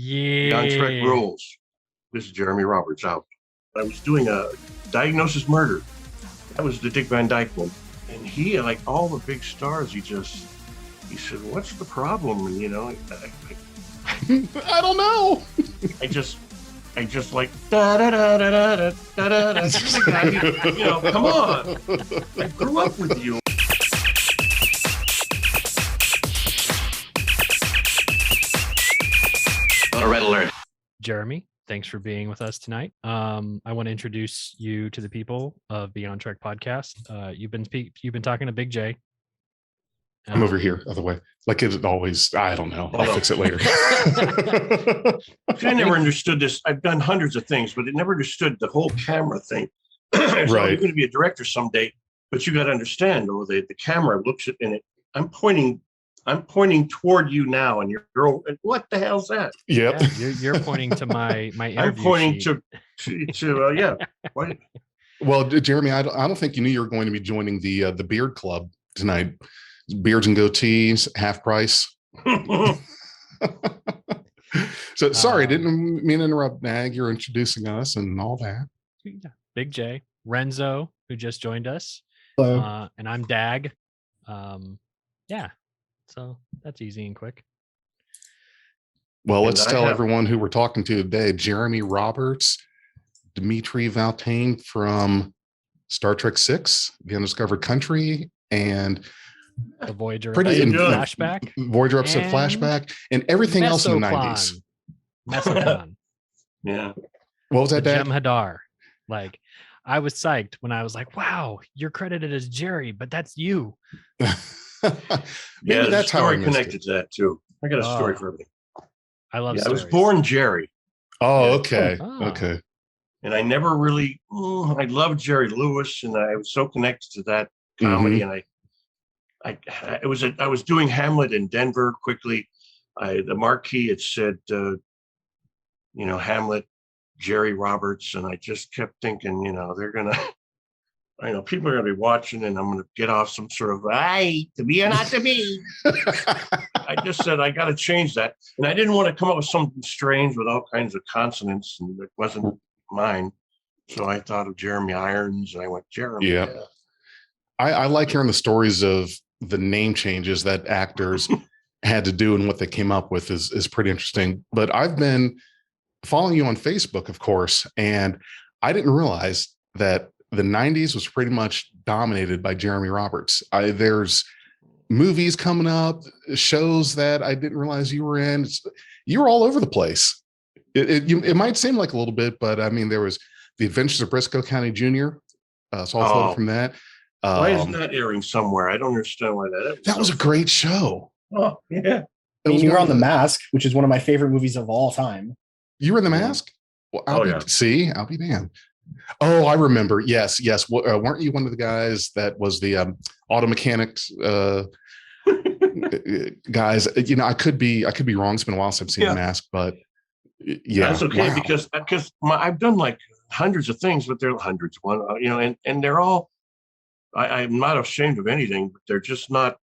Yeah. Beyond Trek rules. This is Jeremy Roberts out. I was doing a Diagnosis Murder. That was the Dick Van Dyke one. And he, like all the big stars, he said, what's the problem? And, I don't know. I just like, da-da-da-da-da-da-da-da. Come on. I grew up with you. A red alert. Jeremy, thanks for being with us tonight. I want to introduce you to the people of Beyond Trek podcast. You've been talking to Big J. I'm over here, other way. Like it always, I don't know. I'll fix it later. I never understood this. I've done hundreds of things, but I never understood the whole camera thing. So Right. You're going to be a director someday, but you got to understand, the camera looks at it. I'm pointing toward you now, and you're what the hell's that? Yep. Yeah, you're pointing to my interview I'm pointing sheet. to yeah. What? Well, Jeremy, I don't think you knew you were going to be joining the Beard Club tonight. Beards and goatees, half price. So sorry, I didn't mean to interrupt, Nag. You're introducing us and all that. Big J, Renzo, who just joined us. Hello. And I'm Dag. Yeah. So that's easy and quick. Well, And let's I tell have- everyone who we're talking to today. Jeremy Roberts, Dimitri Valtane from Star Trek VI, The Undiscovered Country, and The Voyager Pretty episode in- flashback. Voyager episode And flashback, and everything else in the 90s. Mesocon. Yeah. What was The that, Dad? Jem Hadar. Like, I was psyched when I was like, wow, you're credited as Jerry, but that's you. Maybe Yeah, there's a that's how I story missed connected it. to that too. I got a story Oh. for everything. I love Yeah, I was stories. born Jerry, Oh, okay. Oh. Okay. and I never really. I loved Jerry Lewis, and I was so connected to that comedy. And I was doing Hamlet in Denver quickly. The marquee it said, Hamlet, Jerry Roberts, and I just kept thinking, they're gonna. I know people are going to be watching, and I'm going to get off some sort of to be or not to be. I just said I got to change that, and I didn't want to come up with something strange with all kinds of consonants, and it wasn't mine. So I thought of Jeremy Irons, and I went Jeremy. Yeah. I like hearing the stories of the name changes that actors had to do and what they came up with is pretty interesting. But I've been following you on Facebook, of course, and I didn't realize that the 90s was pretty much dominated by Jeremy Roberts. There's movies coming up, shows that I didn't realize you were in. You were all over the place. It might seem like a little bit, but I mean, there was The Adventures of Briscoe County Jr. So I'll float from that. Why isn't that airing somewhere? I don't understand why that. That was a great show. Oh yeah. I mean, you were on The Mask, which is one of my favorite movies of all time. You were in The Mask? Well, Oh, yeah. I'll be damned. Oh, I remember. Yes. Weren't you one of the guys that was the auto mechanics guys? I could be wrong. It's been a while since I've seen Yeah. The Mask, but yeah, That's okay wow. because I've done like hundreds of things, but they're hundreds. And they're all. I'm not ashamed of anything, but they're just not.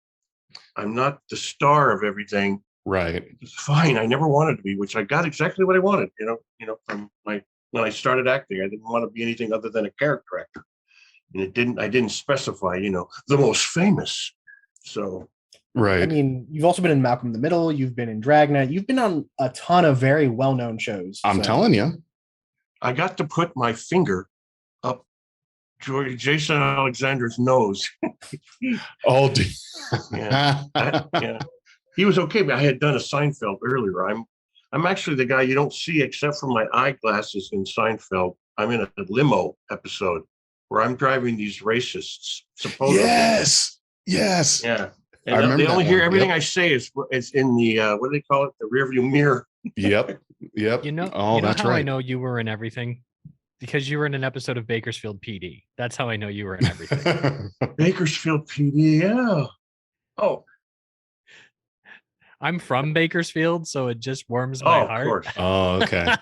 I'm not the star of everything. Right. It's fine. I never wanted to be, which I got exactly what I wanted. From when I started acting, I didn't want to be anything other than a character actor, and I didn't specify, the most famous. So Right. I mean, you've also been in Malcolm in the Middle. You've been in Dragnet. You've been on a ton of very well-known shows. I'm telling you. I got to put my finger up Jason Alexander's nose. Oh, dude. Yeah. Yeah. He was okay, but I had done a Seinfeld earlier. I'm actually the guy you don't see except for my eyeglasses in Seinfeld. I'm in a limo episode where I'm driving these racists. Supposedly. Yes. Yeah. I And remember they that only hear one. everything Yep. I say is in the what do they call it? The rearview mirror. Yep. You know that's how right. I know you were in everything? Because you were in an episode of Bakersfield PD. That's how I know you were in everything. Bakersfield PD. Yeah. Oh. I'm from Bakersfield, so it just warms my Of heart. course. Oh, okay.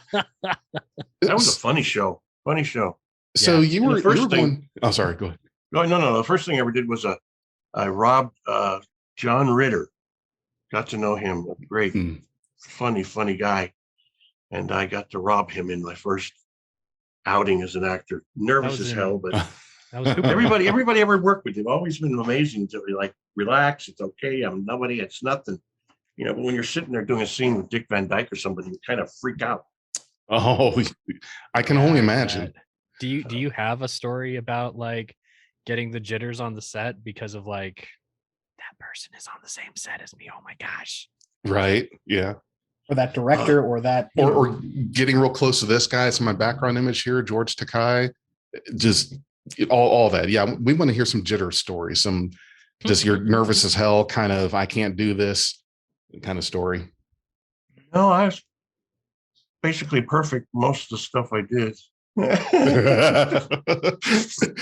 That was a funny show. Funny show. So Yeah. you And were, the first you were thing- going. Oh, sorry. Go ahead. No. The first thing I ever did was I robbed John Ritter. Got to know him. Great, Hmm. funny guy. and I got to rob him in my first outing as an actor. Nervous as hell, but That was Cooper. everybody ever worked with him. Always been amazing to be like, relax, it's okay. I'm nobody, it's nothing. You know, but when you're sitting there doing a scene with Dick Van Dyke or somebody, you kind of freak out. Oh, I can only imagine. Do you have a story about like getting the jitters on the set because of like that person is on the same set as me? Oh my gosh. Right. Yeah. Or that director, or that, Or getting real close to this guy. It's my background image here, George Takai. Just all that. Yeah. We want to hear some jitter stories, some just you're nervous as hell, kind of, I can't do this kind of story. No, I was basically perfect most of the stuff I did.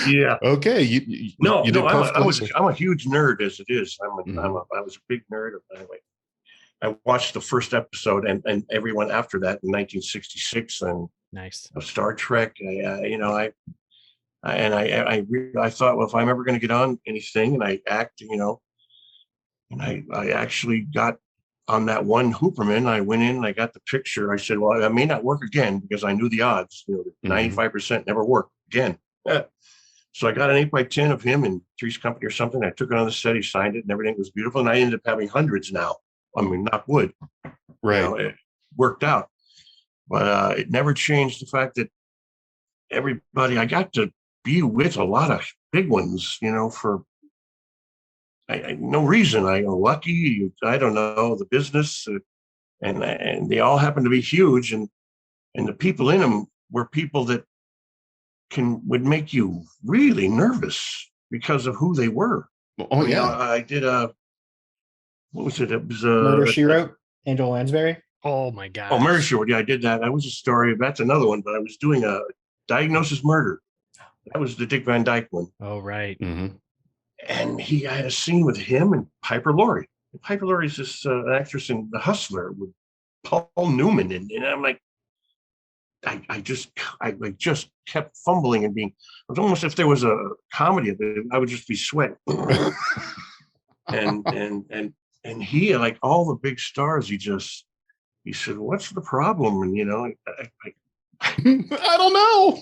Yeah. Okay. You did perfectly. I'm a huge nerd as it is. I was a big nerd. Anyway, I watched the first episode and everyone after that in 1966 and Nice. of Star Trek. I thought, well, if I'm ever going to get on anything and I act, and I actually got on that one Hooperman. I went in and I got the picture. I said, well, I may not work again because I knew the odds, 95% never work again. So I got an 8x10 of him in Three's Company or something. I took it on the set. He signed it and everything was beautiful. And I ended up having hundreds now. I mean, knock wood. Right. It worked out. But it never changed the fact that everybody, I got to be with a lot of big ones, for no reason. I lucky, I don't know, the business, and they all happen to be huge, and the people in them were people that would make you really nervous because of who they were. Oh yeah. I did what was it? It was Murder, She Wrote, Angela Lansbury. Oh my god. Oh, Murder, She Wrote. Yeah, I did that. That was a story. That's another one. But I was doing a Diagnosis Murder. That was the Dick Van Dyke one. Oh right. Mm-hmm. And I had a scene with him and Piper Laurie. Piper Laurie is this actress in The Hustler with Paul Newman, and I'm like, I just kept fumbling and it was almost if there was a comedy of it, I would just be sweating. and he, like all the big stars, he said, what's the problem? And I don't know.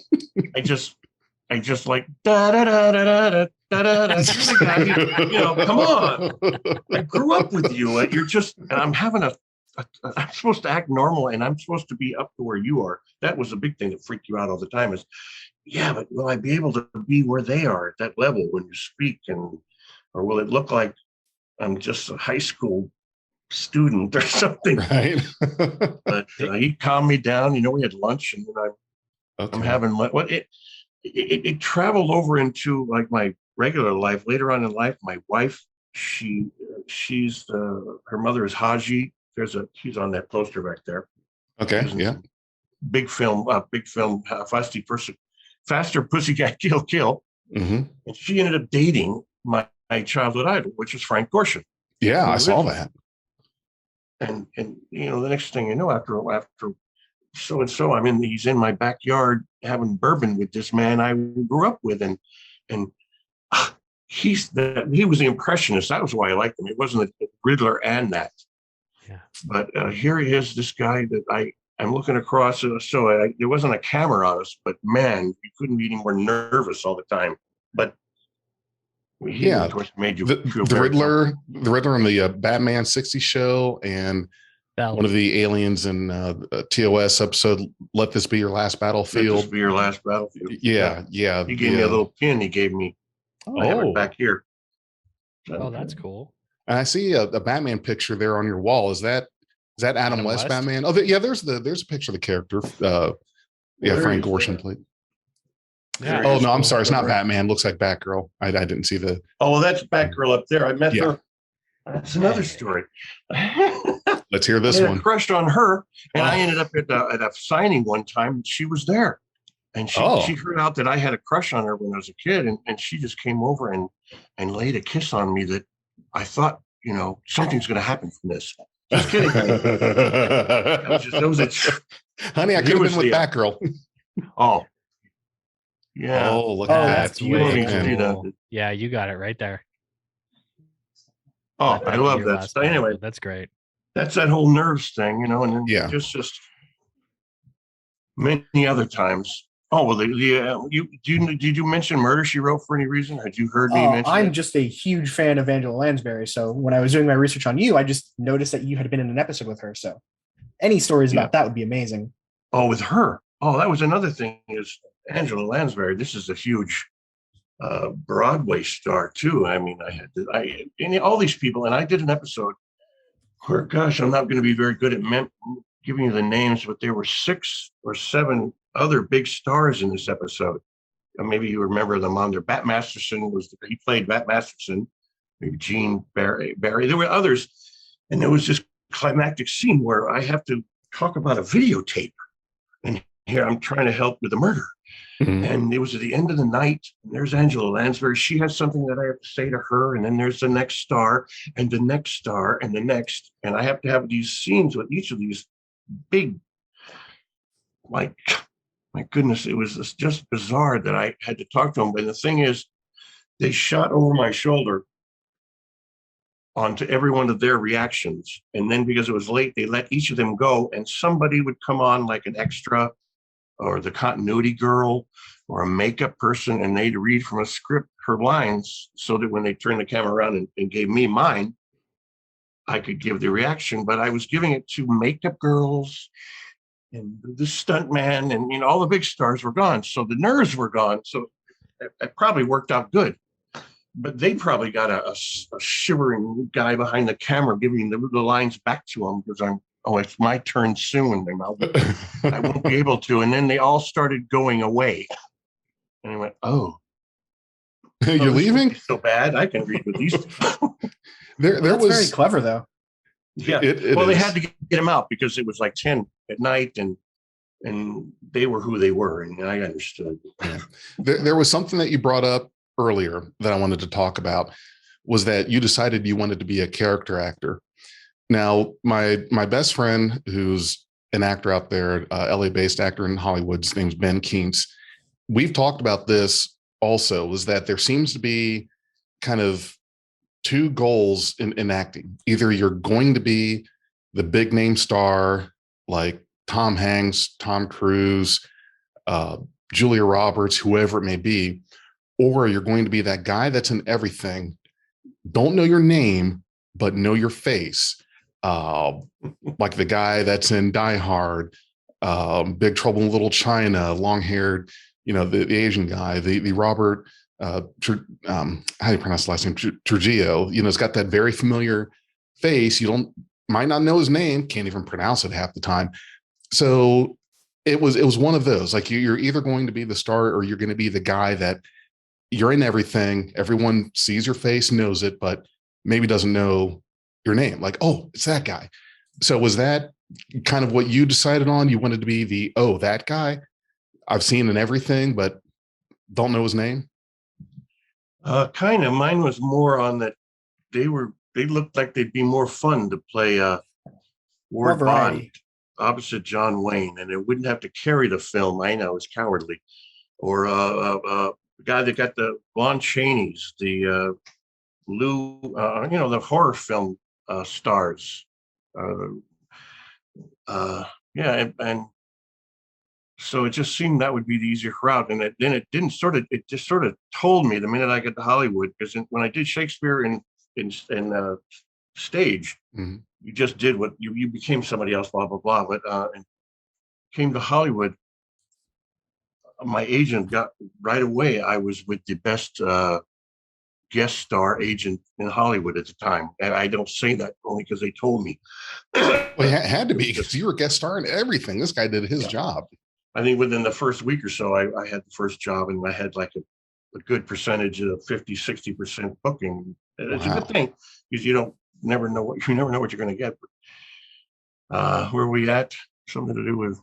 I just like da da da da da da da. Come on! I grew up with you. And I'm having I'm supposed to act normal, and I'm supposed to be up to where you are. That was a big thing that freaked you out all the time. Is but will I be able to be where they are at that level when you speak, or will it look like I'm just a high school student or something? Right. But he calmed me down. We had lunch, and then I'm having it traveled over into like my regular life. Later on in life, my wife, she's her mother is Haji. She's on that poster back there. Okay. Yeah. Big film, Faster Pussycat Kill. Mm-hmm. And she ended up dating my childhood idol, which is Frank Gorshin. Yeah, I saw that. And the next thing you know, after so and so, he's in my backyard having bourbon with this man I grew up with, and he was the impressionist. That was why I liked him. It wasn't a Riddler and that. Yeah. But here he is, this guy that I'm looking across. There wasn't a camera on us, but man, you couldn't be any more nervous all the time. But he, of course, made you feel the Riddler on the Batman 60 show, and one of the aliens in TOS episode, Let This Be Your Last Battlefield. Let This Be Your Last Battlefield. Yeah. He gave me a little pin. He gave me. I have it back here. Oh, that's cool. And I see a Batman picture there on your wall. Is that Adam West Batman? Oh, there's a picture of the character. Frank Gorshin played. Yeah. Oh no, I'm sorry. It's not Batman. Looks like Batgirl. I didn't see the. Oh, that's Batgirl up there. I met her. That's another story. Let's hear this one. I crushed on her, and I ended up at a signing one time. And she was there, and she heard out that I had a crush on her when I was a kid, and she just came over and laid a kiss on me that I thought, something's going to happen from this. Just kidding. Honey, I could have been with Batgirl. Oh. Yeah. Oh, look at that. Cool. Yeah, you got it right there. Oh, I love that. So anyway, that's great. That's that whole nerves thing, and then just many other times. Oh well, did you mention Murder She Wrote for any reason? Had you heard me mention I'm it? just a huge fan of Angela Lansbury. So when I was doing my research on you, I just noticed that you had been in an episode with her. So any stories Yeah. about that would be amazing. Oh, with her. Oh, that was another thing. Is Angela Lansbury? This is a huge Broadway star too. I mean, and all these people, and I did an episode where, gosh, I'm not going to be very good at giving you the names, but there were 6 or 7 other big stars in this episode. Maybe you remember them on there. Bat Masterson he played Bat Masterson. Eugene Barry. There were others, and there was this climactic scene where I have to talk about a videotape, and here I'm trying to help with the murder. Mhm. And it was at the end of the night, and there's Angela Lansbury. She has something that I have to say to her, and then there's the next star, and the next star, and the next, and I have to have these scenes with each of these big, like, my goodness, it was just bizarre that I had to talk to them. But the thing is, they shot over my shoulder onto every one of their reactions, and then because it was late, they let each of them go, and somebody would come on like an extra, or the continuity girl, or a makeup person, and they'd read from a script her lines so that when they turned the camera around and gave me mine, I could give the reaction. But I was giving it to makeup girls and the stunt man, and all the big stars were gone. So the nerves were gone. So it probably worked out good. But they probably got a shivering guy behind the camera giving the lines back to them because it's my turn soon. I won't be able to. And then they all started going away. And I went, oh. You're leaving? So bad. I can read with these. There That's was very clever, though. Yeah. It They is. had to get them out because it was like 10 at night, and they were who they were, and I understood. Yeah. There was something that you brought up earlier that I wanted to talk about, was that you decided you wanted to be a character actor. Now, my best friend, who's an actor out there, LA-based actor in Hollywood, his name's Ben Keents. We've talked about this also, is that there seems to be kind of 2 goals in acting. Either you're going to be the big name star like Tom Hanks, Tom Cruise, Julia Roberts, whoever it may be, or you're going to be that guy that's in everything, don't know your name, but know your face. Like the guy that's in Die Hard, Big Trouble in Little China, long-haired, the Asian guy, the Robert, how do you pronounce the last name? Trujillo, it's got that very familiar face. You might not know his name, can't even pronounce it half the time. So it was one of those, like you're either going to be the star or you're going to be the guy that you're in everything. Everyone sees your face, knows it, but maybe doesn't know your name. Like, oh, it's that guy. So was that kind of what you decided on? You wanted to be that guy I've seen in everything, but don't know his name? Kind of. Mine was more on that they looked like they'd be more fun to play Ward Bond opposite John Wayne, and it wouldn't have to carry the film. I know it's cowardly. Or the guy that got the Lon Chaney's, the Lou, the horror film stars. And so it just seemed that would be the easier route. And it just sort of told me the minute I got to Hollywood, because when I did Shakespeare in stage, Mhm. you just did what you became somebody else, blah, blah, blah. But and came to Hollywood, my agent got right away. I was with the best guest star agent in Hollywood at the time. And I don't say that only because they told me. Well, it had to be, because you were guest star in everything. This guy did his job. I think within the first week or so, I had the first job, and I had like a good percentage of 50-60% booking. And it's a good thing, because you never know what you're going to get. But, where are we at? Something to do with.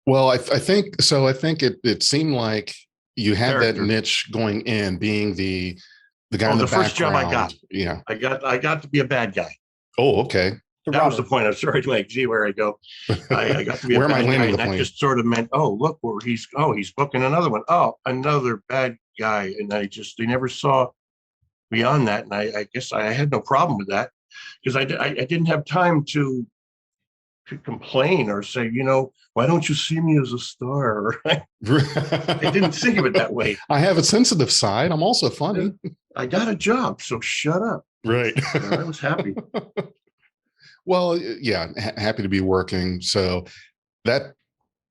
Well, I think so. I think it seemed like you had Character. that niche going in, being the guy in the first job I background. got. Yeah. I got to be a bad guy. Oh, okay. That was the point. I'm sorry to gee, where I go. I got to be a Where am I bad guy, landing and the that plane? just sort of meant, he's booking another one. Oh, another bad guy. And they never saw beyond that. And I guess I had no problem with that, because I didn't have time to could complain or say, why don't you see me as a star? I didn't think of it that way. I have a sensitive side. I'm also funny. I got a job, so shut up. Right. I was happy. Well, yeah, happy to be working. So that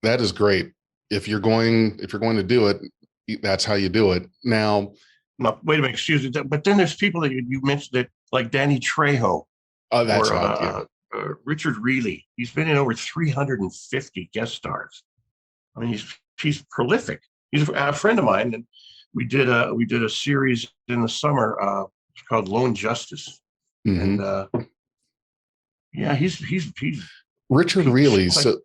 is great. If you're going to do it, that's how you do it. Now, wait a minute, excuse me. But then there's people that you mentioned that like Danny Trejo. Oh, that's right. Richard Reilly. He's been in over 350 guest stars. I mean, he's prolific. He's a friend of mine, and we did a series in the summer. It's called Lone Justice, and yeah, he's Richard Reilly. So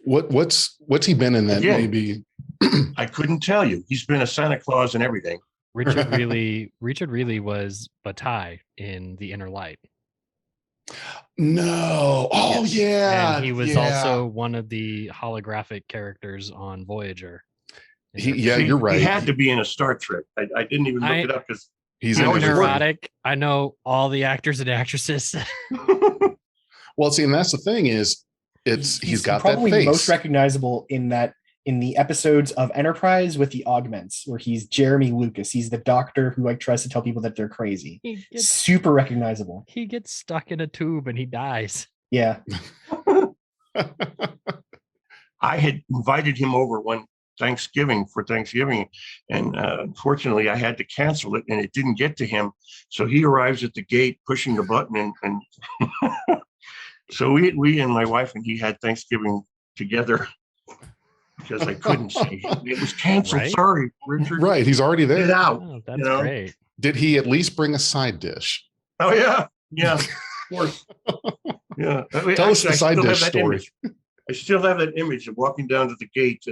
what's he been in that? Again, maybe I couldn't tell you. He's been a Santa Claus and everything. Richard Reilly was Bataille in The Inner Light. No. Oh, yes. yeah. And he was also one of the holographic characters on Voyager. You're right. He had to be in a Star Trek. I didn't even look it up because he's neurotic. I know all the actors and actresses. Well, see, and that's the thing is, he's got probably that face. Most recognizable in the episodes of Enterprise with the Augments, where he's Jeremy Lucas. He's the doctor who tries to tell people that they're crazy. Super recognizable. He gets stuck in a tube and he dies. Yeah. I had invited him over one Thanksgiving, and unfortunately I had to cancel it, and it didn't get to him. So he arrives at the gate pushing the button, and so we and my wife and he had Thanksgiving together. Because I couldn't see. It was canceled. Right? Sorry, Richard. Right, he's already there. Get out. Oh, that's great. Did he at least bring a side dish? Oh yeah, of course. Yeah. Tell us the side dish story. I still have that image of walking down to the gate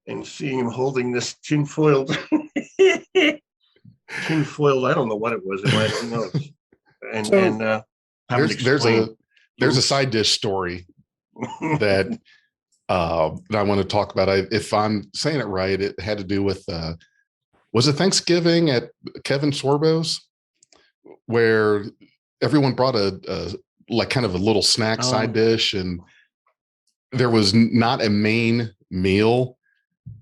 and seeing him holding this tinfoiled. I don't know what it was. I don't know. And there's a side dish story that. That I want to talk about. If I'm saying it right, it had to do with was it Thanksgiving at Kevin Sorbo's, where everyone brought a like kind of a little snack side dish, and there was not a main meal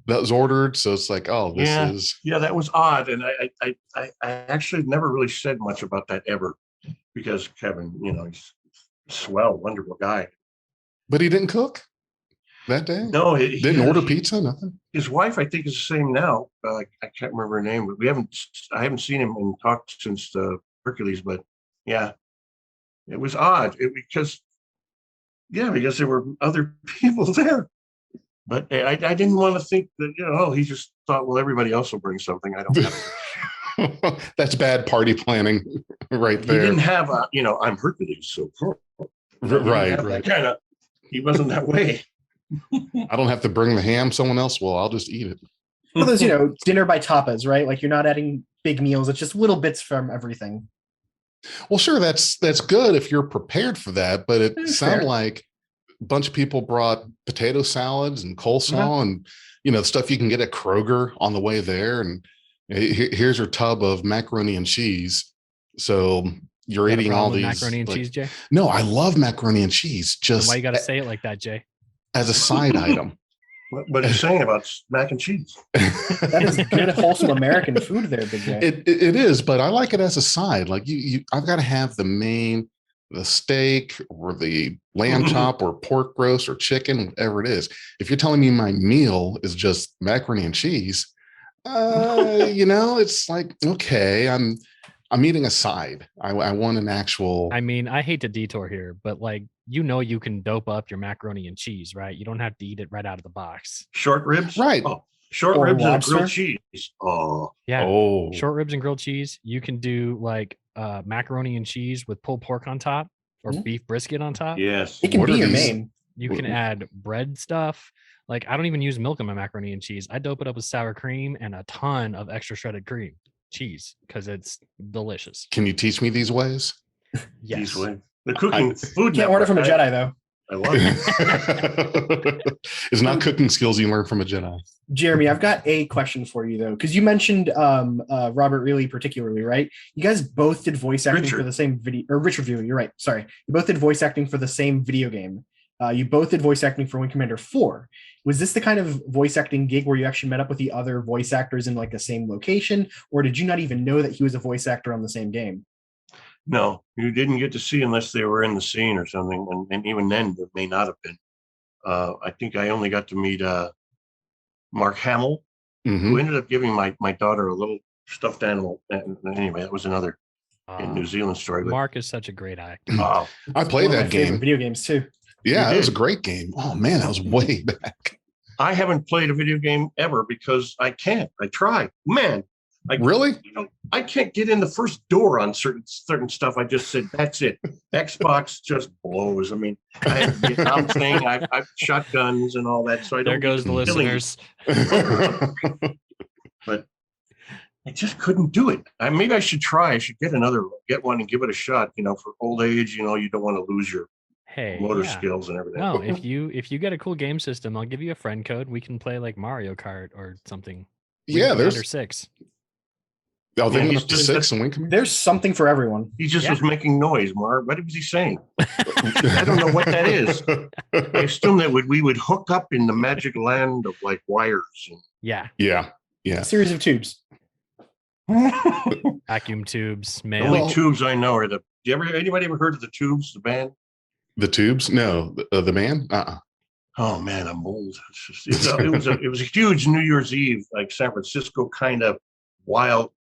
that was ordered. So it's like, that was odd, and I actually never really said much about that ever, because Kevin, he's a swell, wonderful guy, but he didn't cook that day. No, he didn't order pizza. Nothing. His wife, I think, is the same now. I can't remember her name, but I haven't seen him and talked since Hercules. But yeah, it was odd because there were other people there. But I didn't want to think that he just thought, well, everybody else will bring something. I don't have to. That's bad party planning, right there. He didn't have I'm Hercules, so right. He wasn't that way. I don't have to bring the ham. Someone else will. I'll just eat it. Well, those, dinner by tapas, right? Like you're not adding big meals. It's just little bits from everything. Well, sure. That's good if you're prepared for that. But it sounded like a bunch of people brought potato salads and coleslaw and, stuff you can get at Kroger on the way there. And here's your tub of macaroni and cheese. So you're eating all these macaroni and cheese, Jay? No, I love macaroni and cheese. Just why you got to say it like that, Jay? As a side item. What are you saying about mac and cheese? That is good, wholesome American food there, Big Jay. It is, but I like it as a side. Like I've got to have the steak or the lamb chop or pork roast or chicken, whatever it is. If you're telling me my meal is just macaroni and cheese, it's like, okay, I'm eating a side. I want an actual. I mean, I hate to detour here, but you can dope up your macaroni and cheese, right? You don't have to eat it right out of the box. Short ribs, right? Oh, short ribs and grilled cheese. Oh, yeah. Oh, short ribs and grilled cheese. You can do macaroni and cheese with pulled pork on top or beef brisket on top. Yes, it can be your main. You can add bread stuff. I don't even use milk in my macaroni and cheese. I dope it up with sour cream and a ton of extra shredded cream cheese because it's delicious. Can you teach me these ways? Yes. These ways. The cooking food. Can't order from a Jedi though. I love it. It's not cooking skills you learn from a Jedi. Jeremy, I've got a question for you though, because you mentioned Robert Reilly particularly, right? You guys both did voice acting for the same video, or Richard Reilly. You're right. Sorry, you both did voice acting for the same video game. You both did voice acting for Wing Commander 4. Was this the kind of voice acting gig where you actually met up with the other voice actors in like the same location, or did you not even know that he was a voice actor on the same game? No, you didn't get to see unless they were in the scene or something, and even then, it may not have been. I think I only got to meet Mark Hamill, who ended up giving my daughter a little stuffed animal. And anyway, that was another in New Zealand story. But, Mark is such a great actor. I played that game. Video games too. Yeah, it was a great game. Oh man, that was way back. I haven't played a video game ever because I can't. I try, man. Really? I can't get in the first door on certain stuff. I just said that's it. Xbox just blows. I mean, I have the Vietnam thing. I've shotguns and all that. So there goes the listeners. But I just couldn't do it. Maybe I should try. I should get one and give it a shot. For old age, you don't want to lose your motor skills and everything. No, if you get a cool game system, I'll give you a friend code. We can play like Mario Kart or something. There's under 6. Oh, they went up to 6 and Wing Commander? There's something for everyone. He just was making noise, Mark. What was he saying? I don't know what that is. I assume that we would hook up in the magic land of like wires. Yeah. A series of tubes. Vacuum tubes, The mail. only tubes I know are anybody ever heard of the Tubes, the band? The Tubes? No. The band? Oh man, I'm old. It was a huge New Year's Eve, like San Francisco kind of wild.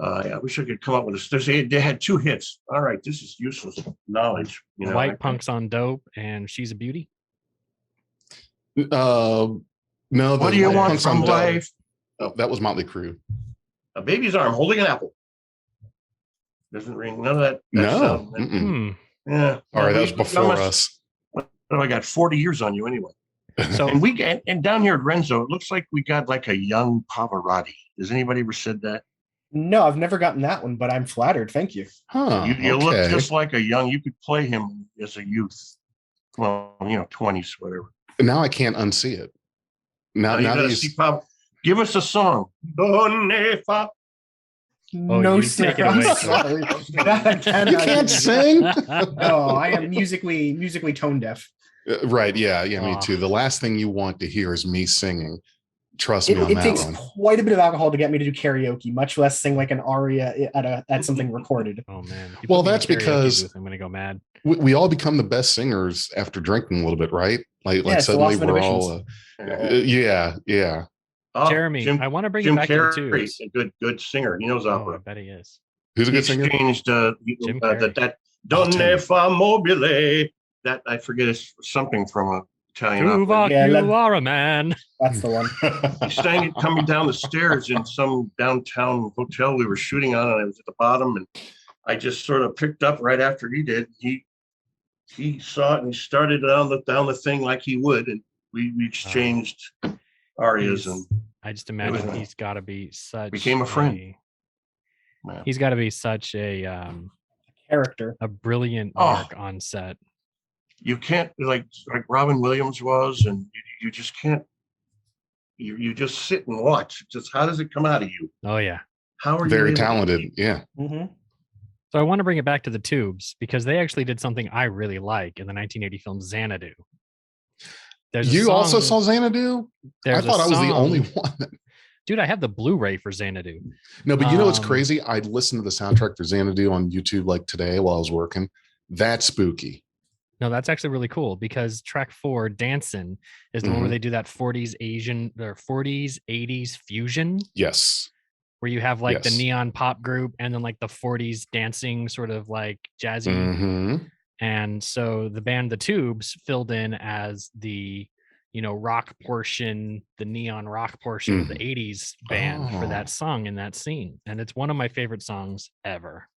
I wish I could come up with this. They had 2 hits. All right, this is useless knowledge. White Punks on Dope and She's a Beauty. No. What do you want from life? Oh, that was Motley Crue. A baby's arm holding an apple. Doesn't ring. None of that. No. Yeah. All right, that was before us. I got 40 years on you anyway. So and down here at Renzo, it looks like we got like a young Pavarotti. Has anybody ever said that? No, I've never gotten that one, but I'm flattered. Thank you. You look just like a young. You could play him as a youth. Well, 20s, whatever. Now I can't unsee it. Now see give us a song. No, sir. I'm sorry. You can't sing. No, I am musically tone deaf. Right. Yeah. Me too. The last thing you want to hear is me singing. Trust me on that one. It takes quite a bit of alcohol to get me to do karaoke, much less sing like an aria at something recorded. Oh man. Well, that's because I'm gonna go mad. We all become the best singers after drinking a little bit, right? Like suddenly we're all yeah. Jeremy, I want to bring you back to the Tubes. A good singer. He knows opera. I bet he is. Who's a good singer? Exchanged that Donne fa mobile. That I forget is something from a Italian opera. You are a man. That's the one. He sang it coming down the stairs in some downtown hotel we were shooting on, and I was at the bottom, and I just sort of picked up right after he did. He saw it and he started down the thing like he would, and we exchanged arias, and I just imagine he's got to be became a friend. He's got to be such a character, a brilliant mark on set. You can't like Robin Williams was, and you just can't. You just sit and watch. Just how does it come out of you? Oh yeah, how are you very talented? Yeah. Mm-hmm. So I want to bring it back to the Tubes because they actually did something I really like in the 1980 film Xanadu. You also saw Xanadu? I thought I was the only one. Dude, I have the Blu-ray for Xanadu. No, but you know what's crazy? I listened to the soundtrack for Xanadu on YouTube like today while I was working. That's spooky. No, that's actually really cool because track 4, Dancin', is the one where they do that 40s Asian or 40s 80s fusion. Yes. Where you have like the neon pop group and then like the 40s dancing sort of like jazzy. Mm-hmm. And so the band The Tubes filled in as the, rock portion, the neon rock portion of the 80s band for that song in that scene. And it's one of my favorite songs ever.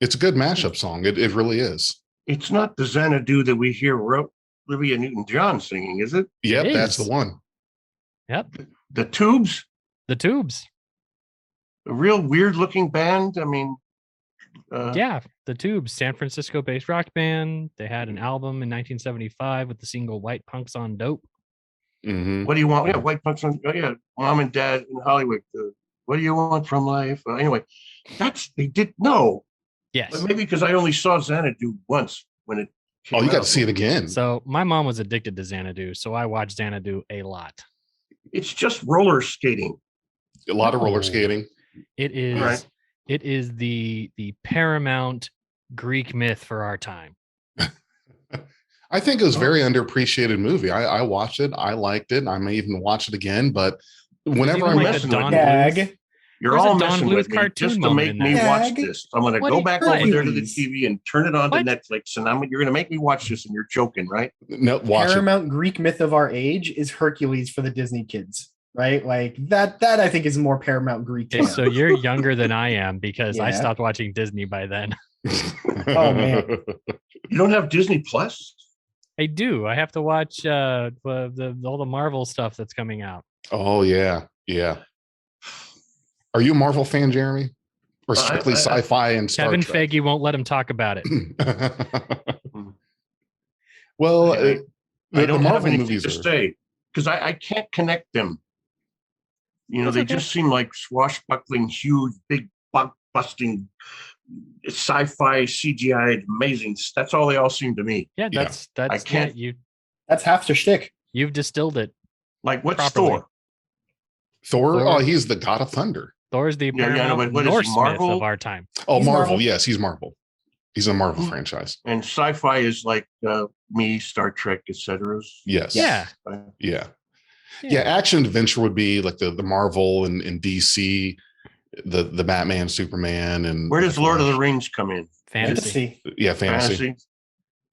It's a good mashup song. It really is. It's not the Xanadu that we hear Olivia Newton-John singing, is it? Yep, that's the one. Yep. The Tubes? The Tubes. A real weird-looking band. I mean... yeah, The Tubes, San Francisco-based rock band. They had an album in 1975 with the single White Punks on Dope. Mm-hmm. What do you want? Yeah, White Punks on... Oh, yeah, Mom and Dad in Hollywood. What do you want from life? Anyway, they did... No. Yes. But maybe because I only saw Xanadu once when it Oh, you came got out. to see it again. So my mom was addicted to Xanadu, so I watched Xanadu a lot. It's just roller skating. A lot of roller No. skating. It is Right. it is the paramount Greek myth for our time. I think it was a very underappreciated movie. I watched it. I liked it. I may even watch it again. But whenever even I'm like messing the with Don you. Gag. Bluth. You're There's a all Don messing Bluth with me cartoon just to moment make in me there. watch Gag. this. I'm going to What go do you- back over there to the Please. TV and turn it on What? to Netflix, and you're going to make me watch this, and you're joking, right? no watch it. Paramount Greek myth of our age is Hercules for the Disney kids, right? Like that I think is more Paramount Greek. Okay, than- so you're younger than I am because I Yeah. stopped watching Disney by then. Oh, man. You don't have Disney Plus? I do. I have to watch all the Marvel stuff that's coming out. Oh yeah, yeah. Are you a Marvel fan, Jeremy, or I- strictly I- sci-fi and Star Kevin Trek? Feige won't let him talk about it. Well, I the don't have Marvel anything movies to are. say because I can't connect them. You know, That's they okay. just seem like swashbuckling, huge, big, busting sci-fi CGI amazing. That's all they all seem to me. Yeah, Yeah. that's I can't- That's half the shtick. you've distilled it. Like what's Properly. Thor? Thor. Thor. Oh, he's the god of thunder. Thor's the Yeah, yeah, no, Paramount but what is he, Norse myth Marvel? of our time. Oh, He's Marvel. Marvel. Yes, he's Marvel. He's a Marvel Mhm. franchise. And sci-fi is like me, Star Trek, etc. Yes. Yeah. Yeah. Yeah. Action adventure would be like the Marvel and DC, the Batman, Superman, and Where does Lord of the Rings come in? Fantasy. Yeah, fantasy.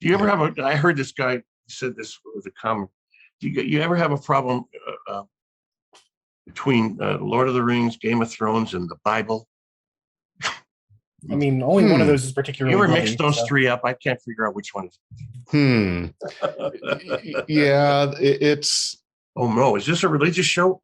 Do you ever have a? I heard this guy said this was a comment. Do you ever have a problem between Lord of the Rings, Game of Thrones, and the Bible? I mean, only one of those is particularly. You ever bloody, mix those so- three up? I can't figure out which one is. Yeah, it's Oh no! Is this a religious show?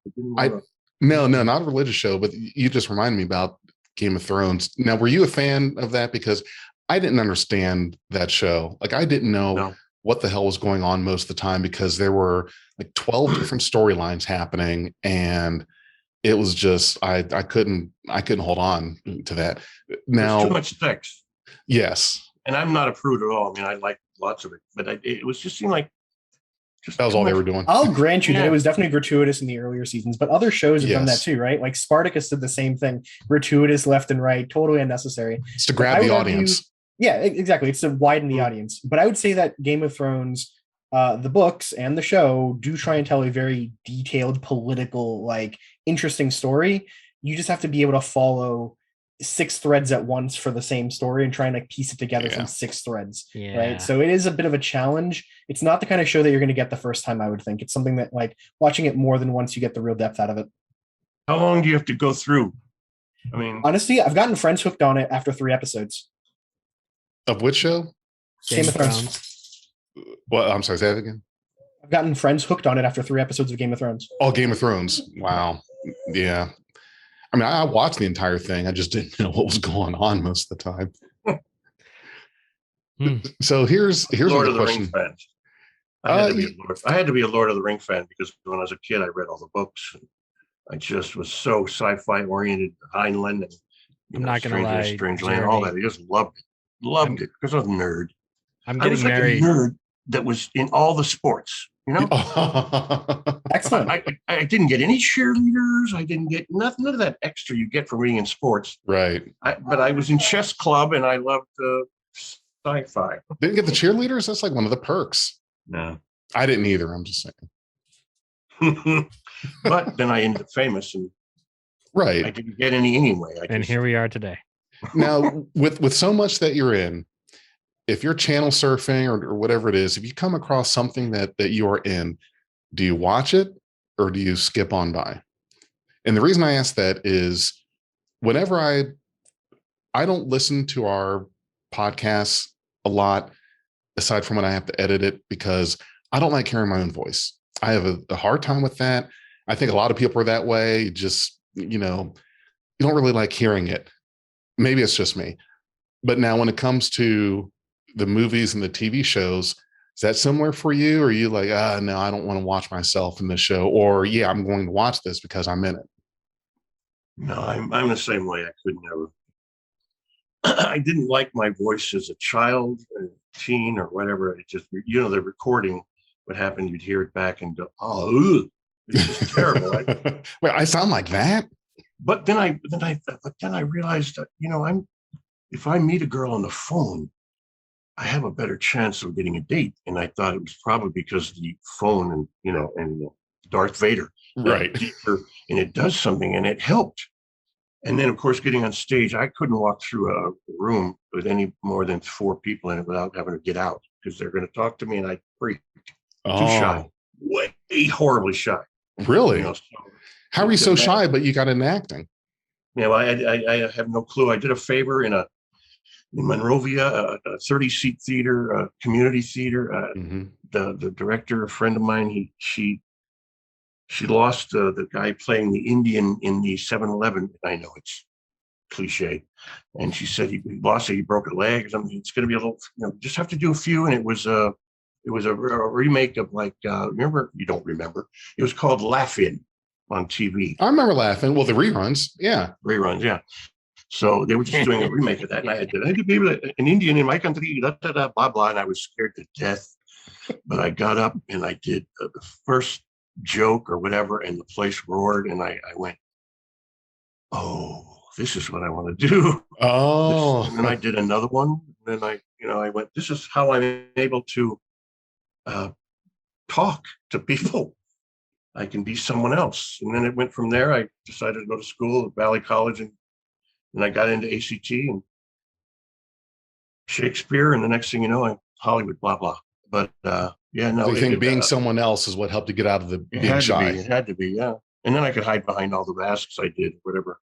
no, not a religious show, but you just reminded me about Game of Thrones. Now, were you a fan of that? Because I didn't understand that show. Like, I didn't know No. what the hell was going on most of the time because there were like 12 different storylines happening, and it was just I couldn't hold on to that. There's Now, too much sex, yes, and I'm not a prude at all. I mean, I like lots of it, but it was just seemed like just that was too all they much- were doing. I'll grant you that Yeah. it was definitely gratuitous in the earlier seasons, but other shows have done that Yes. too, right? Like Spartacus did the same thing, gratuitous left and right, totally unnecessary. It's to I grab the would argue- audience. Yeah, exactly. It's to widen the Mm. audience. But I would say that Game of Thrones, the books and the show do try and tell a very detailed, political, like interesting story. You just have to be able to follow 6 threads at once for the same story and try and like piece it together Yeah. from 6 threads. Yeah. Right. So it is a bit of a challenge. It's not the kind of show that you're going to get the first time, I would think. It's something that like watching it more than once, you get the real depth out of it. How long do you have to go through? I mean, Honestly, I've gotten friends hooked on it after 3 episodes. Of which show? Game of Thrones. Well, I'm sorry, say that again. I've gotten friends hooked on it after 3 episodes of Game of Thrones. Oh, Game of Thrones. Wow. Yeah. I mean, I watched the entire thing. I just didn't know what was going on most of the time. So here's Lord a of the question. Rings fans. I had to be a Lord of the Ring fan because when I was a kid, I read all the books. I just was so sci-fi oriented, Heinlein, and I'm not gonna lie, Strangeland, all Jeremy. that. I just loved it because I was a nerd. I'm I was getting like married. a nerd that was in all the sports. You know, Excellent. I didn't get any cheerleaders. I didn't get none of that extra you get from being in sports. Right. But I was in chess club and I loved sci-fi. Didn't get the cheerleaders. That's like one of the perks. No. I didn't either. I'm just saying. But then I ended up famous and I Right. didn't get any anyway. And here we are today. Now, with so much that you're in, if you're channel surfing or whatever it is, if you come across something that you are in, do you watch it or do you skip on by? And the reason I ask that is whenever I don't listen to our podcasts a lot, aside from when I have to edit it, because I don't like hearing my own voice. I have a hard time with that. I think a lot of people are that way. Just, you don't really like hearing it. Maybe it's just me. But now when it comes to the movies and the TV shows, is that similar for you? Or are you like, no, I don't want to watch myself in this show? Or yeah, I'm going to watch this because I'm in it. No, I'm the same way. I could never. I didn't like my voice as a child. 18 or whatever. It just, the recording, what happened, you'd hear it back and go, oh, ugh. It's just terrible. Wait, I sound like that? But then I realized that, if I meet a girl on the phone, I have a better chance of getting a date. And I thought it was probably because of the phone and Darth Vader. Right. And it does something, and it helped. And then, of course, getting on stage, I couldn't walk through a room with any more than 4 people in it without having to get out, because they're going to talk to me, and I freaked. Too shy. Way horribly shy. Really? How are you so shy, but you got into acting? Yeah, well, I have no clue. I did a favor in Monrovia, a 30-seat theater, community theater. The director, a friend of mine, she lost the guy playing the Indian in the 7-Eleven. I know it's cliche, and she said he lost it. He broke a leg or something. It's going to be a little. Just have to do a few, and it was a remake of remember? You don't remember? It was called Laugh-In on TV. I remember Laughing. Well, the reruns, yeah. Reruns, yeah. So they were just doing a remake of that, and I had to be an Indian in my country, blah blah, and I was scared to death. But I got up and I did the first joke or whatever, and the place roared, and I went, oh, this is what I want to do. Oh. And then I did another one, and then I went, this is how I'm able to talk to people. I can be someone else. And then it went from there. I decided to go to school at Valley College, and I got into ACT and Shakespeare, and the next thing you know, I'm Hollywood, blah blah. But yeah, no. You think being someone else is what helped you get out of the being shy? It had to be, yeah. And then I could hide behind all the masks I did, whatever,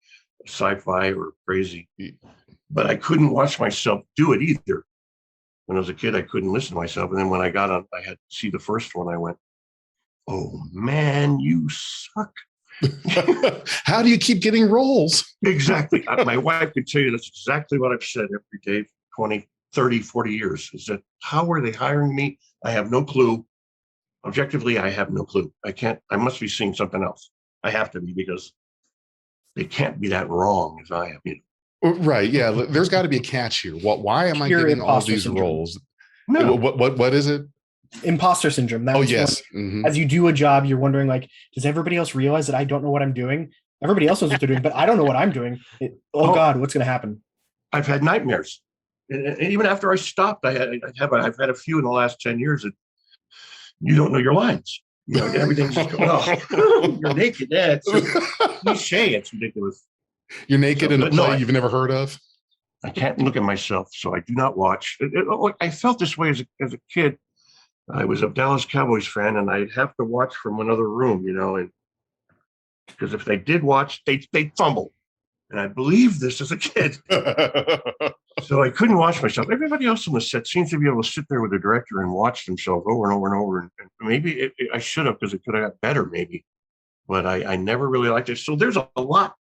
Sci-Fi or Crazy. But I couldn't watch myself do it either. When I was a kid, I couldn't listen to myself. And then when I got on, I had to see the first one. I went, oh man, you suck. How do you keep getting roles? Exactly. My wife could tell you that's exactly what I've said every day for 20, 30, 40 years. Is that how are they hiring me? I have no clue. Objectively, I have no clue. I must be seeing something else. I have to be, because they can't be that wrong as I am. Right. Yeah. There's got to be a catch here. Why am I getting all these roles? No. What is it? Imposter syndrome. Yes. As you do a job, you're wondering, does everybody else realize that I don't know what I'm doing? Everybody else knows what they're doing, but I don't know what I'm doing. God, what's going to happen? I've had nightmares. And even after I stopped, I've had a few in the last 10 years that you don't know your lines. Everything's just going, oh, you're naked. Yeah, it's cliche. It's ridiculous. You're naked in a play you've never heard of? I can't look at myself, so I do not watch. I felt this way as a kid. I was a Dallas Cowboys fan, and I'd have to watch from another room, and because if they did watch, they'd fumble. And I believed this as a kid. So I couldn't watch myself. Everybody else on the set seems to be able to sit there with the director and watch themselves over and over and over. And maybe I should have, because it could have got better, maybe. But I never really liked it. So there's a lot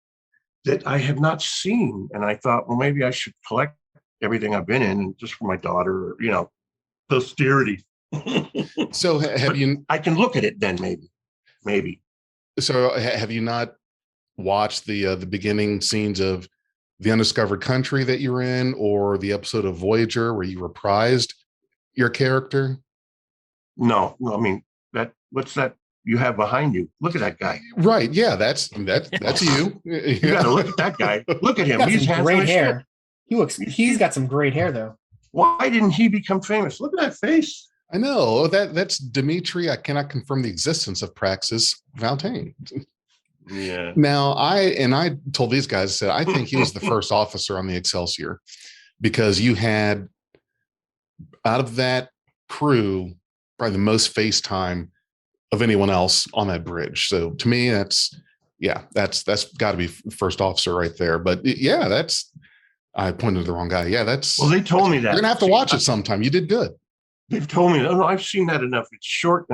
that I have not seen. And I thought, well, maybe I should collect everything I've been in, and just for my daughter, posterity. So I can look at it then, maybe. So have you not watched the beginning scenes of the Undiscovered Country that you're in, or the episode of Voyager where you reprised your character? No, I mean, what's that you have behind you? Look at that guy. Right. Yeah, that's you. You gotta look at that guy. Look at him. He's got great hair. He's got some great hair though. Why didn't he become famous? Look at that face. I know that's Dimitri. I cannot confirm the existence of Praxis Valtane. Yeah. Now I told these guys, I said, I think he was the first officer on the Excelsior, because you had, out of that crew, probably the most face time of anyone else on that bridge. So to me, that's got to be first officer right there. But yeah, I pointed to the wrong guy. Yeah, well, they told me that. You're gonna have to watch it sometime. You did good. They've told me that. No, I've seen that enough. It's short,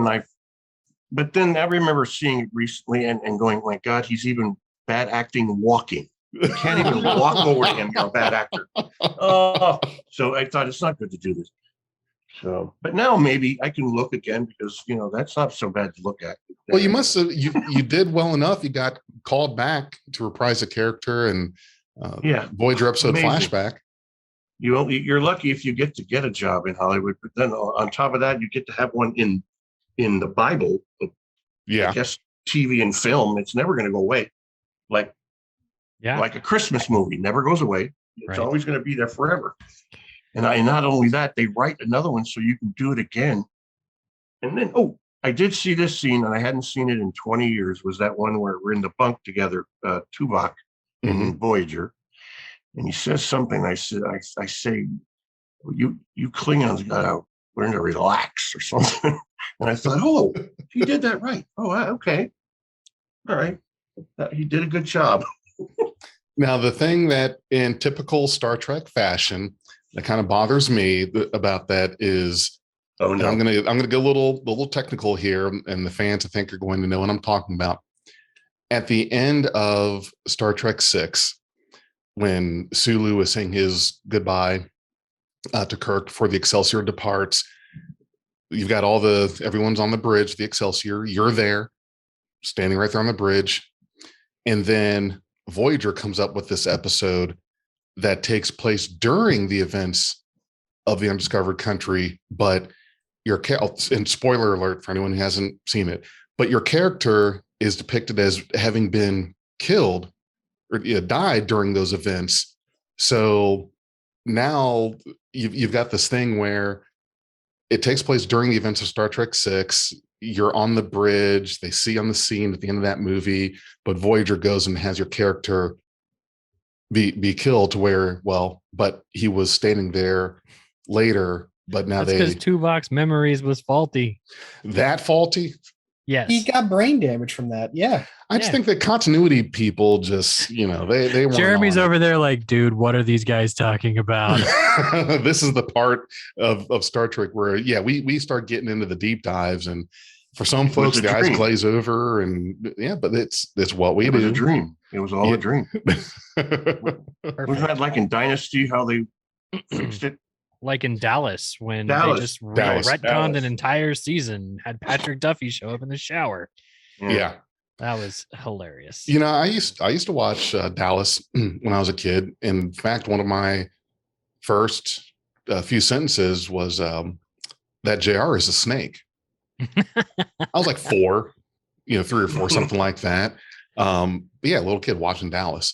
but then I remember seeing it recently and going, my God, he's even bad acting walking. You can't even walk over to him. You're a bad actor. So I thought, it's not good to do this. So, but now maybe I can look again, because that's not so bad to look at. Well, you must have. You did well enough. You got called back to reprise a character, and Voyager episode amazing. flashback. you're lucky if you get to get a job in Hollywood, but then on top of that, you get to have one in the Bible. Yeah. I guess TV and film, it's never going to go away. Like a Christmas movie never goes away. It's always going to be there forever. And not only that, they write another one so you can do it again. And then, I did see this scene, and I hadn't seen it in 20 years. Was that one where we're in the bunk together, Tuvok in Voyager, and he says something. I say, you Klingons gotta learn to relax or something. And I thought, he did that right. Okay, all right, he did a good job. Now, the thing that in typical Star Trek fashion that kind of bothers me about that is, I'm gonna go a little technical here, and the fans I think are going to know what I'm talking about. At the end of Star Trek 6, when Sulu is saying his goodbye to Kirk before the Excelsior departs, you've got everyone's on the bridge, the Excelsior. You're there, standing right there on the bridge, and then Voyager comes up with this episode that takes place during the events of the Undiscovered Country, but and spoiler alert for anyone who hasn't seen it, but your character is depicted as having been killed or died during those events. So now you've got this thing where it takes place during the events of Star Trek 6. You're on the bridge. They see on the scene at the end of that movie, but Voyager goes and has your character be killed to where, but he was standing there later. But now because Tuvok's memories was faulty. That faulty? Yes. He got brain damage from that. Yeah. I just think that continuity people just, they weren't. Jeremy's over there like, dude, what are these guys talking about? This is the part of Star Trek where, we start getting into the deep dives, and for some folks, the eyes glaze over, and but it's what we do. It was a dream. It was all a dream. Wasn't that like in Dynasty, how they fixed it? Like in Dallas, when they just retconned an entire season, had Patrick Duffy show up in the shower. Yeah. That was hilarious. I used to watch Dallas when I was a kid. In fact, one of my first few sentences was that JR is a snake. I was like 4, 3 or 4, something like that. Little kid watching Dallas.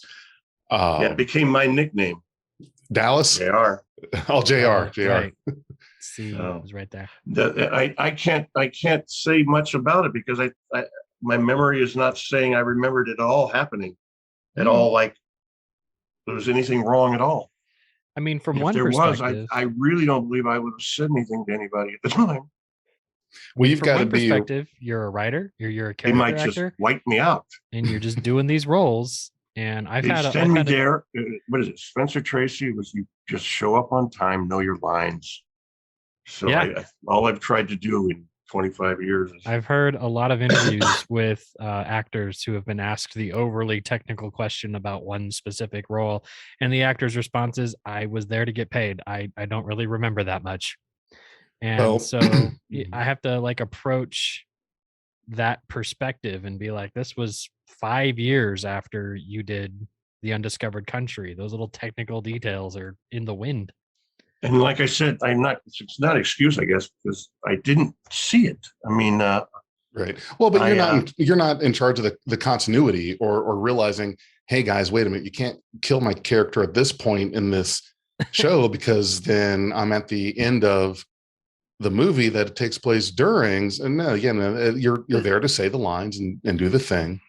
It became my nickname. Dallas? JR. Oh, JR. Right. See, it was right there. I can't say much about it because my memory is not saying I remembered it all happening at all. Like there was anything wrong at all. I mean, from if one there perspective, was, I really don't believe I would have said anything to anybody at the time. Well, you've got to be. Perspective, you're a writer. You're a character actor. They might actor, just wipe me out, and you're just doing these roles. And I've had there. What is it? Spencer Tracy was you just show up on time, know your lines. So all I've tried to do in 25 years. I've heard a lot of interviews with actors who have been asked the overly technical question about one specific role, and the actor's response is, "I was there to get paid. I don't really remember that much." And so I have to approach that perspective and be like, this was 5 years after you did the Undiscovered Country. Those little technical details are in the wind. And like I said, it's not an excuse, I guess, because I didn't see it. I mean, right. Well, but you're not in charge of the continuity or realizing, hey guys, wait a minute, you can't kill my character at this point in this show because then I'm at the end of the movie that it takes place during. And again, you're there to say the lines and do the thing.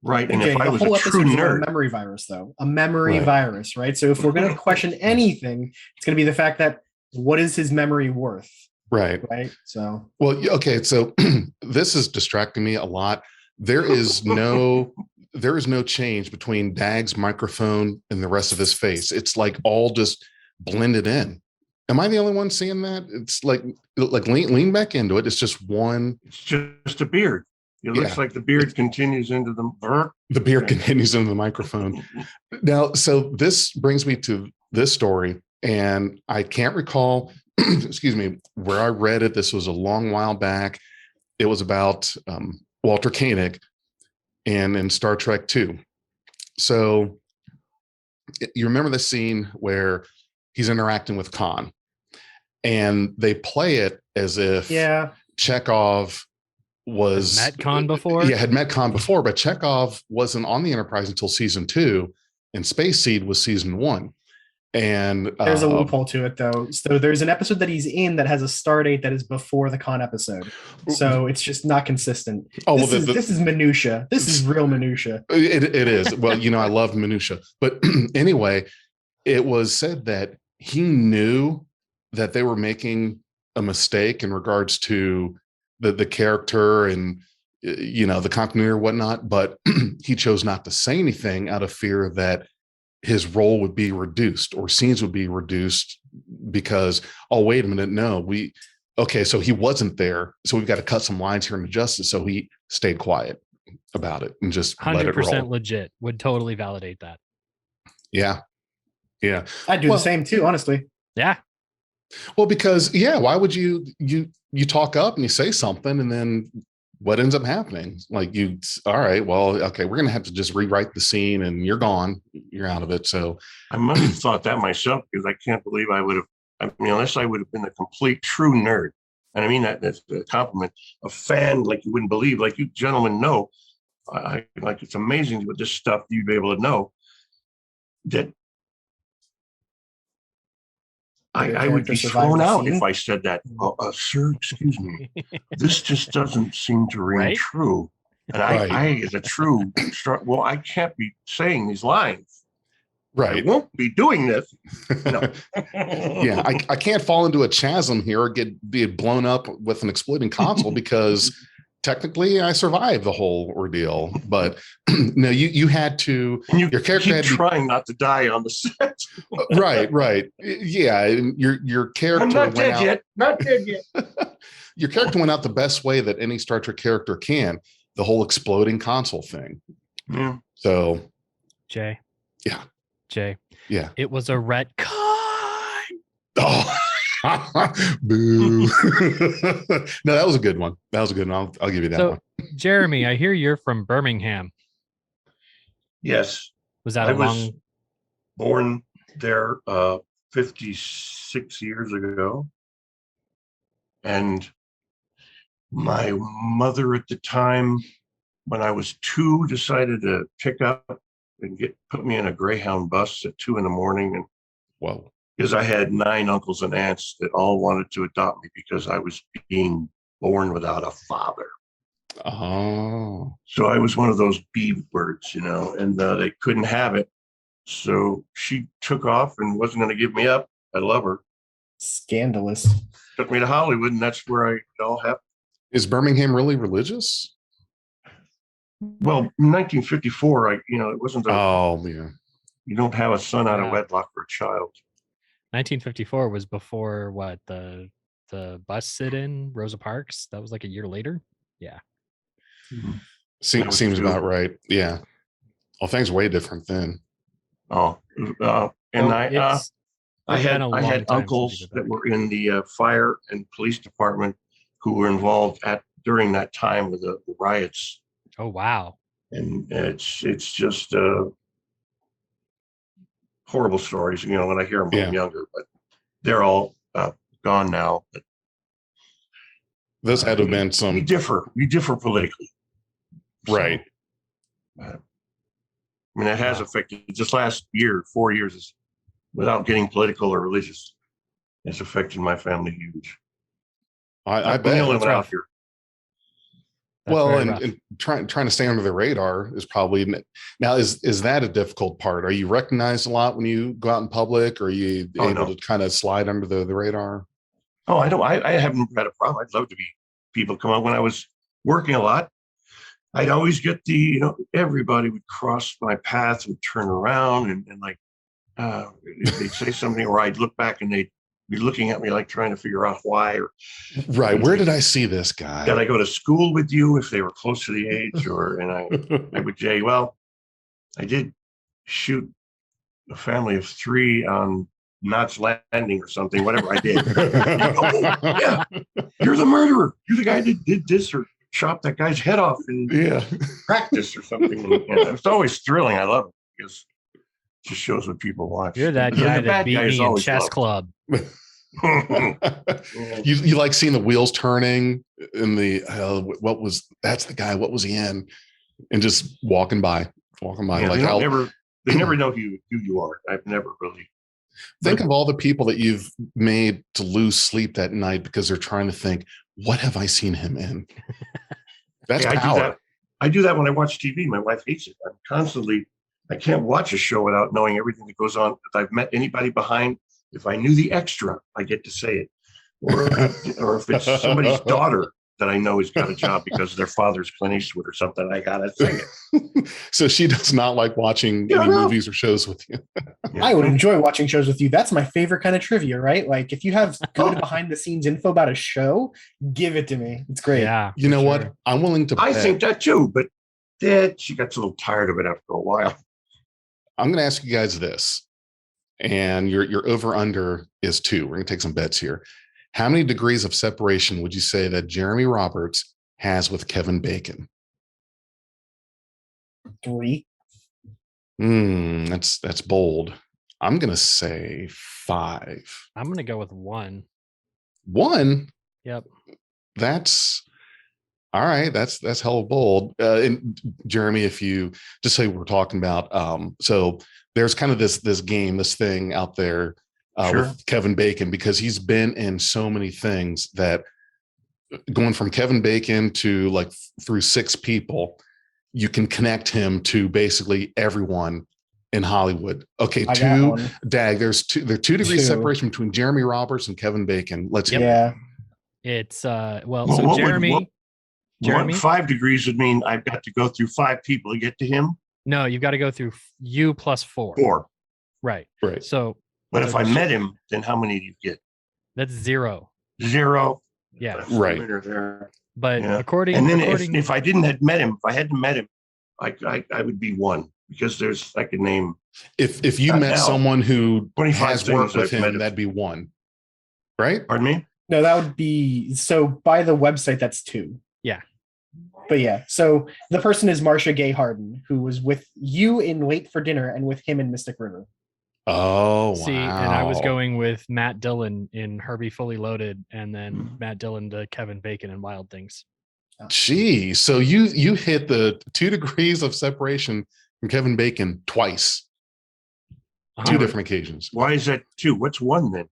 Right. And if I was a true nerd, a memory virus, though, a memory virus, right? So if we're going to question anything, it's going to be the fact that what is his memory worth? Right. Right. So, well, okay. So this is distracting me a lot. There is no change between Dag's microphone and the rest of his face. It's like all just blended in. Am I the only one seeing that? It's like lean back into it. It's just one. It's just a beard. It looks like the beard continues into the beard continues into the microphone. Now, so this brings me to this story, and I can't recall, excuse me, where I read it. This was a long while back. It was about Walter Koenig and in Star Trek II. So you remember the scene where he's interacting with Khan, and they play it as if Chekhov was met Khan before. Yeah, had met Khan before, but Chekhov wasn't on the Enterprise until season 2, and Space Seed was season 1. And there's a loophole to it, though. So there's an episode that he's in that has a star date that is before the Khan episode. So it's just not consistent. This is minutia. This is real minutia. It is. Well, I love minutia. But anyway, it was said that he knew that they were making a mistake in regards to the character and the continuity or whatnot, but he chose not to say anything out of fear that his role would be reduced or scenes would be reduced because, oh, wait a minute, no, so he wasn't there, so we've got to cut some lines here and adjust it. So he stayed quiet about it and just 100% legit. Would totally validate that. Yeah. I'd do the same too, honestly. Yeah. Well, because why would you talk up and you say something and then what ends up happening? Like all right, well, okay, we're going to have to just rewrite the scene and you're gone. You're out of it. So I must have thought that myself, because I can't believe I would have, unless I would have been a complete true nerd. And I mean, that's a compliment, a fan like you wouldn't believe, like you gentlemen know. It's amazing with this stuff you'd be able to know that I would be thrown out if I said that. Sir, excuse me. This just doesn't seem to ring true. And I, as a true, I can't be saying these lines. Right. I won't be doing this. No. Yeah, I can't fall into a chasm here or be blown up with an exploding console because technically I survived the whole ordeal. But no, you had to. Your character had to trying not to die on the set. Right. Yeah, your character. I'm not dead yet. Not dead yet. Your character went out the best way that any Star Trek character can. The whole exploding console thing. Yeah. So. Jay. Yeah. Jay. Yeah. It was a retcon. Oh. Boo. No, that was a good one. I'll give you that one. Jeremy, I hear you're from Birmingham. Yes. Was that was born there 56 years ago. And my mother at the time, when I was 2, decided to pick up and put me in a Greyhound bus at 2 a.m. And whoa. Because I had 9 uncles and aunts that all wanted to adopt me because I was being born without a father. Oh. So I was one of those bee birds, and they couldn't have it. So she took off and wasn't going to give me up. I love her. Scandalous. Took me to Hollywood, and that's where it all happened. Is Birmingham really religious? Well, in 1954, it wasn't. You don't have a son out of wedlock for a child. 1954 was before what the bus sit-in Rosa Parks. That was like a year later. Yeah. Mm-hmm. Seems about right. Yeah. Well, things way different then. I had uncles that were in the fire and police department who were involved during that time with the riots. Oh wow! And it's just horrible stories, when I hear them when I'm younger, but they're all gone now. But those had to have been some. We differ politically, right? So, it has affected just last year, 4 years, without getting political or religious. It's affected my family huge. I bet. Out here. Well, and trying to stay under the radar is probably now. Is that a difficult part? Are you recognized a lot when you go out in public? Or are you able to kind of slide under the radar? Oh, I don't. I haven't had a problem. I'd love to be. People come out when I was working a lot. I'd always get everybody would cross my path and turn around and they'd say something, or I'd look back and they'd be looking at me like trying to figure out why. Right. Where did I see this guy? Did I go to school with you if they were close to the age? I would say, well, I did shoot a family of 3 on Knots Landing or something, whatever I did. Yeah, you're the murderer. You're the guy that did this or chopped that guy's head off in practice or something. It's always thrilling. I love it because Just shows what people watch. You're that The guy that bad beat guys me in always chess loved. club. You like seeing the wheels turning in the that's the guy, what was he in, and just walking by Yeah, like they never know who you are. I've never really think of all the people that you've made to lose sleep that night because they're trying to think, what have I seen him in? That's power. I do that when I watch TV. My wife hates it. I can't watch a show without knowing everything that goes on. If I've met anybody behind, if I knew the extra, I get to say it. Or if it's somebody's daughter that I know has got a job because their father's Clint Eastwood or something, I gotta say it. So she does not like watching any movies or shows with you. Yeah. I would enjoy watching shows with you. That's my favorite kind of trivia, right? Like if you have good behind the scenes info about a show, give it to me. It's great. Yeah. You know what? I'm willing to bet. I think that too, but she got a little tired of it after a while. I'm going to ask you guys this, and your over under is 2. We're going to take some bets here. How many degrees of separation would you say that Jeremy Roberts has with Kevin Bacon? 3. That's bold. I'm going to say 5. I'm going to go with 1. 1? Yep. That's all right. That's hella bold. And Jeremy, if you just say we're talking about, so there's kind of this game, this thing out there with Kevin Bacon, because he's been in so many things that going from Kevin Bacon to like through 6 people, you can connect him to basically everyone in Hollywood. Okay, there's 2 degrees separation between Jeremy Roberts and Kevin Bacon. Let's It's so Jeremy 5 degrees would mean I've got to go through 5 people to get to him. No, you've got to go through you plus 4. 4. Right. So but if I met him, then how many do you get? That's 0. 0. Yeah. Right. But according if I hadn't met him, I would be 1, because I could name. If you met someone who has worked with him, that'd be 1. Right? Pardon me? No, that would be, so by the website, that's 2. Yeah. But yeah, so the person is Marcia Gay Harden, who was with you in Late for Dinner and with him in Mystic River. Oh, wow. See, and I was going with Matt Dillon in Herbie Fully Loaded, and then Matt Dillon to Kevin Bacon in Wild Things. Gee, so you hit the 2 degrees of separation from Kevin Bacon twice. 2 different occasions. Why is that 2? What's 1 then?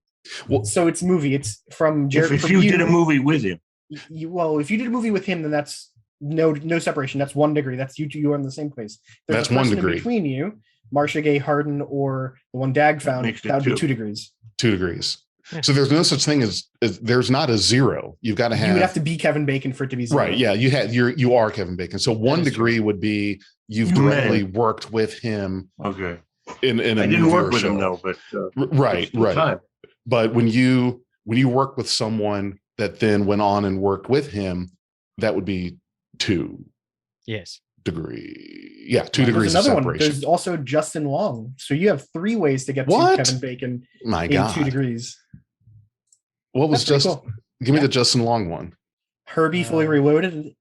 Well, so it's movie. It's from Jared. If you did a movie with him. If you did a movie with him, then that's no separation. That's 1 degree. That's you are in the same place. That's 1 degree between you, Marcia Gay Harden or the one Dag found. That would be 2 degrees. 2 degrees. Yeah. So there's no such thing as there's not a 0. You've got to have. You would have to be Kevin Bacon for it to be 0. Right. Yeah. You are Kevin Bacon. So 1 degree would be you've directly worked with him. Okay. In I didn't work with him though, but right. Time. But when you work with someone that then went on and worked with him, that would be 2. Yes. Degree. Yeah, 2 degrees of separation. One. There's also Justin Long. So you have 3 ways to get to Kevin Bacon in 2 degrees. What was cool. Give me the Justin Long one. Herbie Fully Reloaded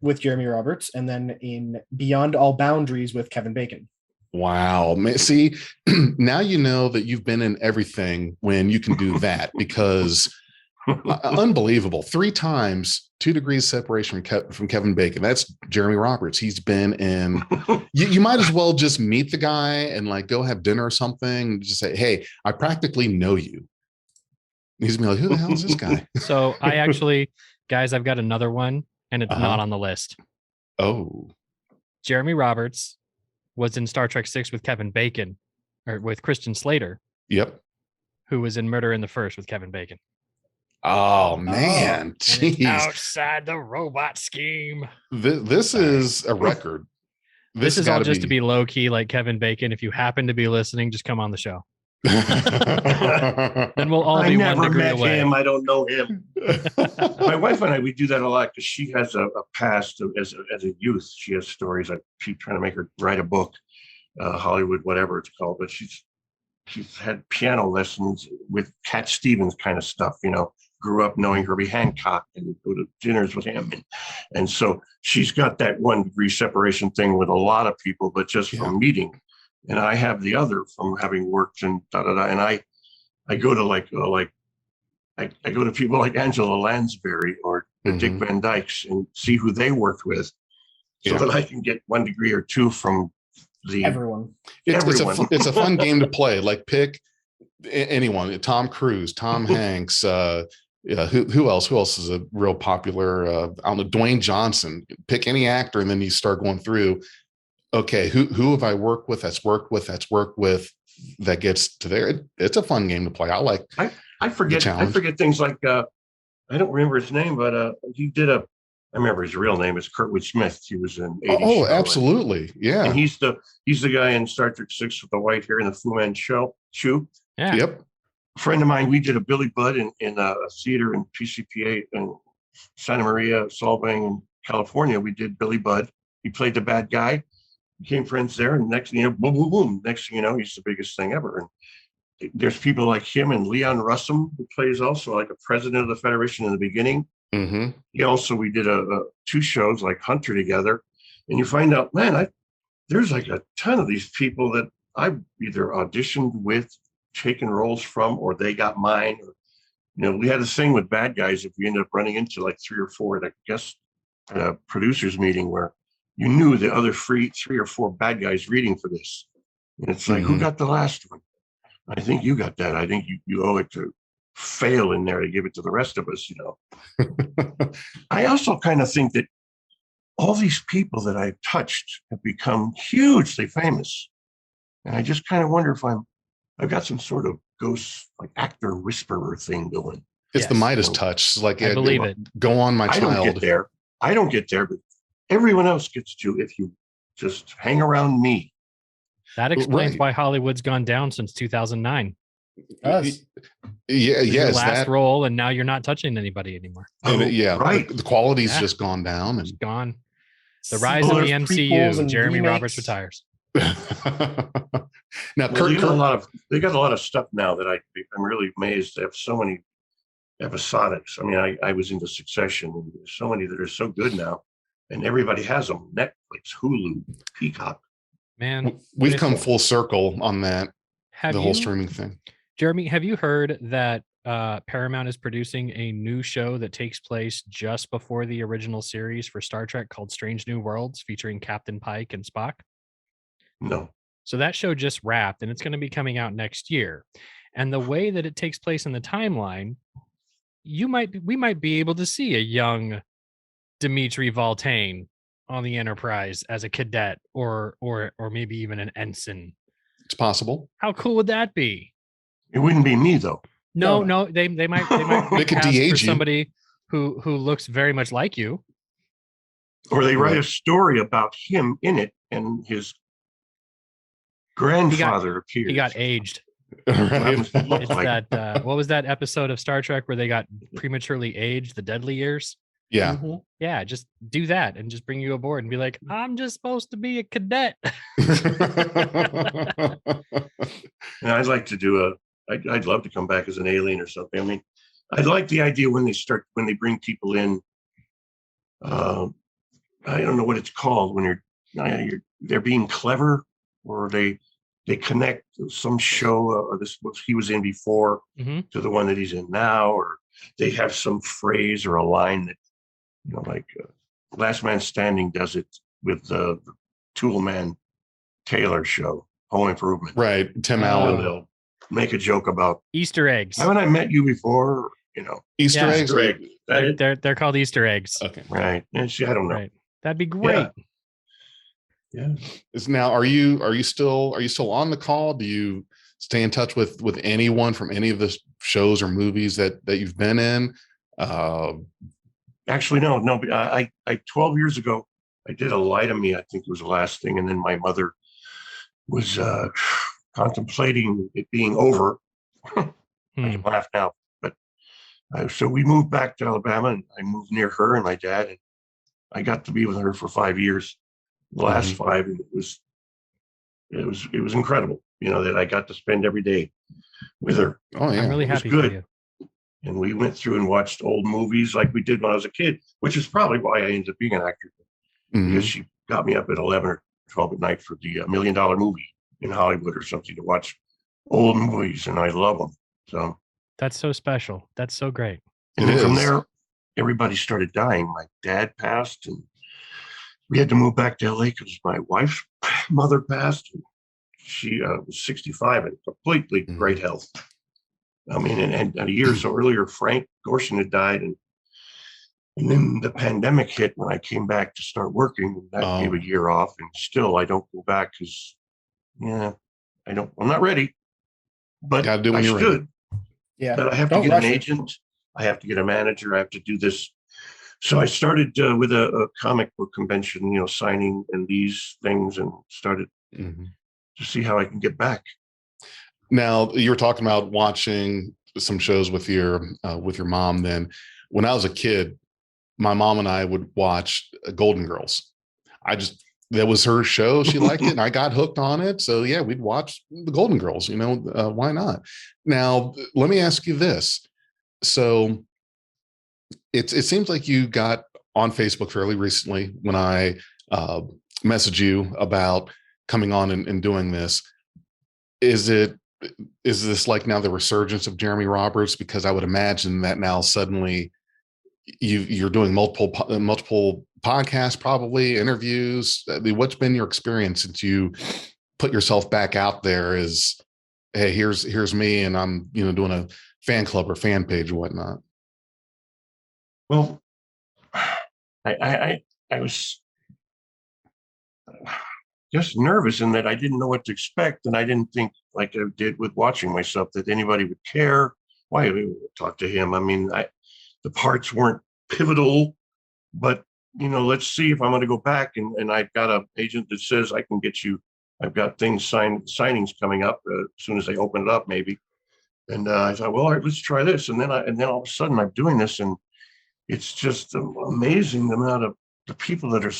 with Jeremy Roberts, and then in Beyond All Boundaries with Kevin Bacon. Wow. See, now you know that you've been in everything when you can do that, because unbelievable. 3 times, 2 degrees separation from Kevin Bacon. That's Jeremy Roberts. He's been in, you might as well just meet the guy and like go have dinner or something and just say, hey, I practically know you. He's gonna be like, who the hell is this guy? So I actually, guys, I've got another one, and it's not on the list. Oh. Jeremy Roberts was in Star Trek 6 with Kevin Bacon, or with Christian Slater. Yep. Who was in Murder in the First with Kevin Bacon. Oh man, jeez! Outside the robot scheme. This is a record. This is all just to be low key, like Kevin Bacon. If you happen to be listening, just come on the show. Then we'll all be 1 degree away. Him. I don't know him. My wife and I, we do that a lot because she has a past as a youth. She has stories. She's trying to make her write a book, Hollywood, whatever it's called. But she's had piano lessons with Cat Stevens kind of stuff. Grew up knowing Herbie Hancock and go to dinners with him, and so she's got that 1 degree separation thing with a lot of people, but just from meeting. and I have the other from having worked in da da da. And I go to I go to people like Angela Lansbury or Dick Van Dykes and see who they worked with, so that I can get 1 degree or 2 from everyone. It's a fun game to play. Like pick anyone, Tom Cruise, Tom Hanks, who else? Who else is a real popular? I don't know, Dwayne Johnson. Pick any actor, and then you start going through. Okay, who have I worked with? That's worked with. That gets to there. It's a fun game to play. I forget things like I don't remember his name, but he did I remember his real name is Kurtwood Smith. He was in 80s. Oh, absolutely, yeah. And he's the guy in Star Trek 6 with the white hair and the Fu Manchu. Yeah. Yep. A friend of mine, we did a Billy Budd in a theater in PCPA in Santa Maria, Solvang, in California. We did Billy Budd. He played the bad guy. Became friends there, and next thing you know, boom, boom, boom. Next thing you know, he's the biggest thing ever. And there's people like him and Leon Russum, who plays also like a president of the Federation in the beginning. We did 2 shows like Hunter together, and you find out, man, there's like a ton of these people that I've either auditioned with, taken roles from, or they got mine. Or, we had this thing with bad guys. If we ended up running into like 3 or 4 at a producers meeting where you knew the other 3 or 4 bad guys reading for this, and it's like, who got the last one? I think you got that. I think you owe it to fail in there to give it to the rest of us. I also kind of think that all these people that I've touched have become hugely famous, and I just kind of wonder if I've got some sort of ghost, like actor whisperer thing going. It's the Midas touch. It's like, I believe it. Go on, my child. I don't get there, but everyone else gets to if you just hang around me. That explains why Hollywood's gone down since 2009. Your last role, and now you're not touching anybody anymore. Right. The quality's just gone down. It's gone. The rise of the MCU. Jeremy Roberts retires. Now, they got a lot of stuff now that I'm really amazed. They have so many episodics. I mean, I was into Succession, and there's so many that are so good now, and everybody has them. Netflix, Hulu, Peacock. Man, we've come full circle on that. Whole streaming thing. Jeremy, have you heard that Paramount is producing a new show that takes place just before the original series for Star Trek called Strange New Worlds, featuring Captain Pike and Spock? No. So that show just wrapped, and it's going to be coming out next year. And the way that it takes place in the timeline, we might be able to see a young Dimitri Valtane on the Enterprise as a cadet, or maybe even an ensign. It's possible. How cool would that be? It wouldn't be me though. No, they might they could de-age somebody who looks very much like you. Or they write a story about him in it, and his grandfather appears. He got aged. Right. It's that what was that episode of Star Trek where they got prematurely aged, the deadly years? Yeah. Yeah, just do that and just bring you aboard and be like, I'm just supposed to be a cadet. And I'd like to do I'd love to come back as an alien or something. I mean, I like the idea when they bring people in. I don't know what it's called when they're being clever, or they connect some show or this what he was in before to the one that he's in now, or they have some phrase or a line that, like Last Man Standing does it with the Toolman Taylor show, Home Improvement. Right. Tim Allen. They'll make a joke about Easter eggs. Haven't I met you before? Easter eggs. They're called Easter eggs. Okay. Right. And see, I don't know. Right. That'd be great. Yeah. Now, are you still on the call? Do you stay in touch with anyone from any of the shows or movies that you've been in? Actually, no. I 12 years ago, I did a Lie to Me. I think it was the last thing. And then my mother was contemplating it being over. I can laugh now. But so we moved back to Alabama, and I moved near her and my dad. And I got to be with her for 5 years. The last 5, and it was incredible, that I got to spend every day with her. Oh yeah, I'm really happy for you. And we went through and watched old movies like we did when I was a kid, which is probably why I ended up being an actor, because she got me up at 11 or 12 at night for the $1 Million Movie. in Hollywood or something to watch old movies, and I love them. So That's so special. That's so great. and then from there, everybody started dying. My dad passed, and we had to move back to LA because my wife's mother passed. And she was 65 and completely great health. I mean, and a year or so earlier, Frank Gorshin had died, and then the pandemic hit when I came back to start working. That gave a year off, and still I don't go back because, I'm not ready. But Gotta do when I you're should. ready. Yeah. But I have to get an agent. I have to get a manager. I have to do this. So I started with a comic book convention, signing and these things, and started to see how I can get back. Now, you were talking about watching some shows with your mom. Then, when I was a kid, my mom and I would watch Golden Girls. That was her show. She liked it, and I got hooked on it. So yeah, we'd watch the Golden Girls. Why not? Now, let me ask you this. So it seems like you got on Facebook fairly recently when I messaged you about coming on and doing this. Is this like now the resurgence of Jeremy Roberts? Because I would imagine that now suddenly you're doing multiple podcasts, probably interviews. I mean, what's been your experience since you put yourself back out there as, hey, here's me, and I'm doing a fan club or fan page or whatnot? Well, I was just nervous in that I didn't know what to expect, and I didn't think, like I did with watching myself, that anybody would care. Why would talk to him? I mean, the parts weren't pivotal, but let's see if I'm going to go back. And I've got an agent that says I can get you. I've got signings coming up as soon as they open it up, maybe. And I thought, well, all right, let's try this. And then all of a sudden I'm doing this, and it's just amazing the amount of the people that are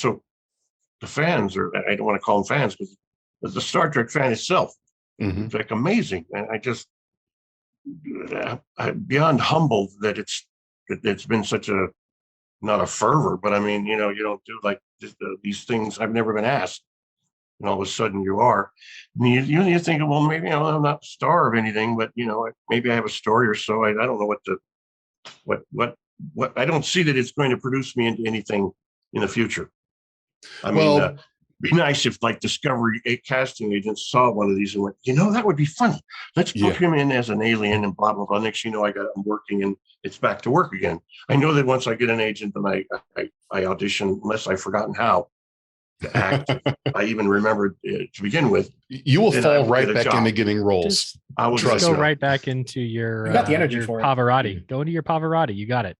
the fans, or I don't want to call them fans, because the Star Trek fan itself. It's like amazing. And I'm beyond humbled that it's been such not a fervor, but I mean, you don't do like these things. I've never been asked, and all of a sudden you are. And you think, well, maybe I'm not the star of anything, but maybe I have a story or so. I don't know what I don't see that it's going to produce me into anything in the future. I mean, be nice if like Discovery casting agents saw one of these and went, that would be funny. Let's book him in as an alien and blah, blah, blah. Next, I'm working, and it's back to work again. I know that once I get an agent, then I audition, unless I've forgotten how to act. I even remembered to begin with. You will fall right back into getting roles. I will just go right back into your, you got the energy for Pavarotti. Go into your Pavarotti. You got it.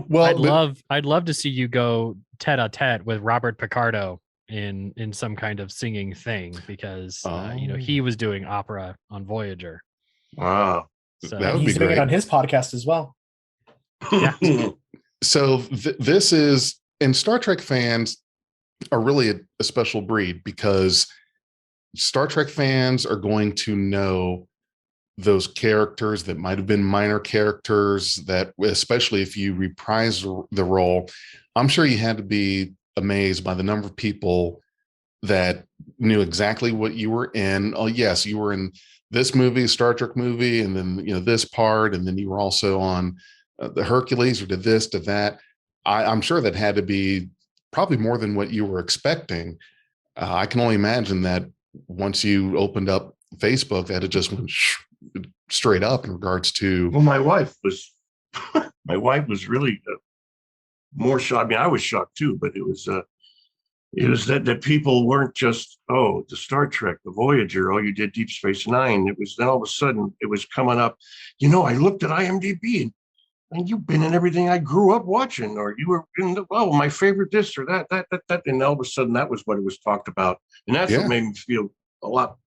Well, I'd love to see you go tete-a-tete with Robert Picardo in some kind of singing thing, because he was doing opera on Voyager. Wow, so that would he's be doing great it on his podcast as well. Yeah. So this is, and Star Trek fans are really a special breed, because Star Trek fans are going to know those characters that might have been minor characters, that especially if you reprise the role, I'm sure you had to be amazed by the number of people that knew exactly what you were in. Oh yes, you were in this movie, Star Trek movie, and then this part, and then you were also on the Hercules, or did this, did that. I'm sure that had to be probably more than what you were expecting. I can only imagine that once you opened up Facebook, that it just went straight up in regards to. Well, my wife was really more shocked. I mean, I was shocked too, but it was that people weren't just, the Star Trek, the Voyager, you did Deep Space Nine. It was then all of a sudden it was coming up. I looked at IMDb, and you've been in everything I grew up watching, or you were in my favorite this or that, and all of a sudden that was what it was talked about, and that's what made me feel a lot.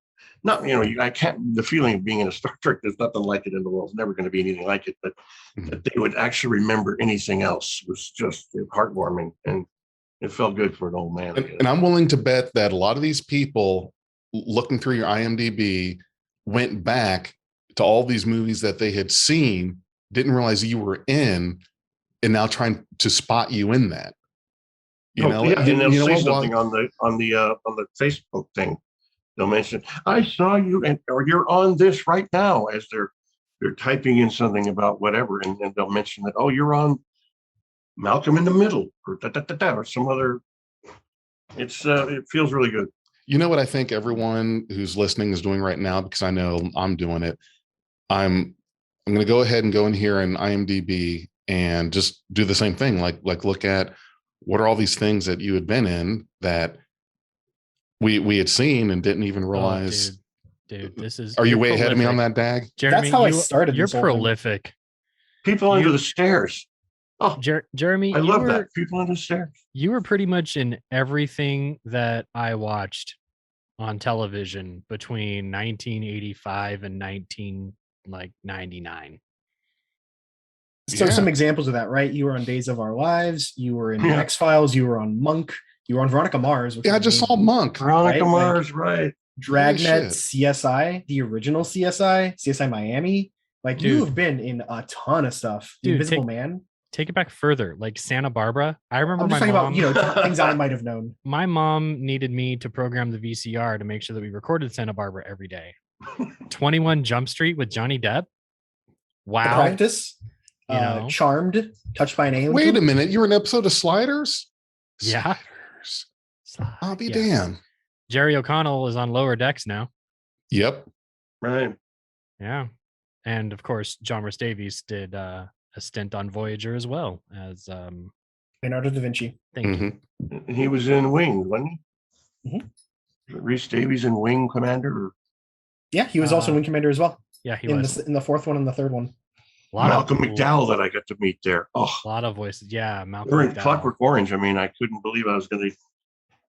Not, I can't, the feeling of being in a Star Trek, there's nothing like it in the world. It's never going to be anything like it, but that they would actually remember anything else was just heartwarming, and it felt good for an old man. And I'm willing to bet that a lot of these people looking through your IMDb went back to all these movies that they had seen, didn't realize you were in, and now trying to spot you in that. You know, yeah, and they'll you know say what? something on the Facebook thing. They'll mention, "I saw you," or "You're on this right now," as they're typing in something about whatever, and they'll mention that, "Oh, you're on Malcolm in the Middle," or or some other. It feels really good. You know what I think everyone who's listening is doing right now, because I know I'm doing it. I'm going to go ahead and go in here in IMDb and just do the same thing. Like look at what are all these things that you had been in that we had seen and didn't even realize. Dude, this is. Are you you're way ahead of me on prolific. that, Dag? Jeremy, That's how I started You're this whole thing. prolific. People under the stairs. Oh, Jeremy, I love that. People under the stairs. You were pretty much in everything that I watched on television between 1985 and 99. So Yeah. some examples of that, right? You were on Days of Our Lives. You were in X-Files. You were on Monk. You were on Veronica Mars. Which Yeah, I was just saw amazing. Monk. Veronica Right? Mars, right? Dragnet, Holy CSI, the original CSI Miami. Like you Dude. have been in a ton of stuff. The Dude, Invisible Man. Take it back further, like Santa Barbara. I remember I'm my just mom. talking about things I might have known. My mom needed me to program the VCR to make sure that we recorded Santa Barbara every day. 21 Jump Street with Johnny Depp. The Wow. Practice. You know? Charmed. Touched by an Alien. Wait a minute, you were in an episode of Sliders? Yeah. Sliders. I'll be Yeah. damned. Jerry O'Connell is on Lower Decks now. Yep. Right. Yeah. And of course, John Rhys Davies did a stint on Voyager as well as Leonardo da Vinci. thank you. Mhm. He was in Wing, wasn't he? Mhm. Rhys Davies in Wing Commander. Yeah, he was also Wing Commander as well. Yeah, he in was. the fourth one and the third one. A lot Malcolm of, McDowell that I got to meet there. Oh, a lot of voices. Yeah, Malcolm during McDowell. Clockwork Orange. I mean, I couldn't believe I was going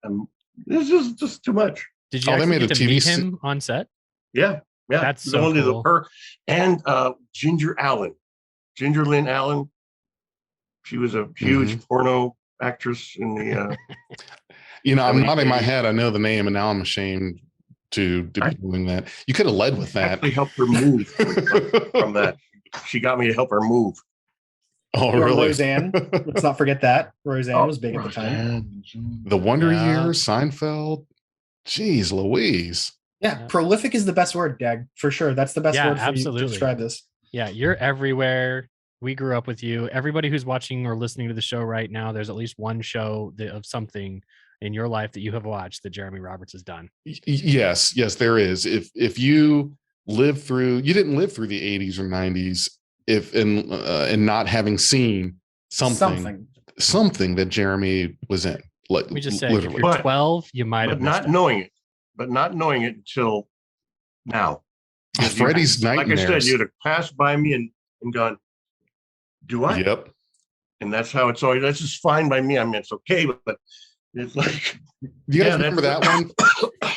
to. This is just too much. Did you Oh, they actually made get a to meet TV him on set? Yeah, yeah. That's The so only cool. and Ginger Allen, Ginger Lynn Allen. She was a huge porno actress in the. You know, I'm Really nodding my big. head. I know the name, and now I'm ashamed to be doing that. You could have led with that. Actually helped her move from that. She got me to help her move. Oh, Or really? Roseanne. Let's not forget that. Roseanne was big at the time. The Wonder Yeah. Years, Seinfeld. Jeez, Louise. Yeah, Yeah. prolific is the best word, Dag, for sure. That's the best Yeah, word for you absolutely. to describe this. Yeah, you're everywhere. We grew up with you. Everybody who's watching or listening to the show right now, there's at least one show of something in your life that you have watched that Jeremy Roberts has done. Yes, there is. If you lived through, you didn't live through the 80s or 90s, if and not having seen something that Jeremy was in. Like, Let me just say, literally. if you're But- 12, you might have But missed not it. knowing it. But not knowing it until now. Freddy's Like I Nightmares. said, you'd have passed by me and gone, "Do I?" Yep. And that's how it's always. That's just fine by me. I mean, it's okay, but it's like Do you guys Yeah, remember that one?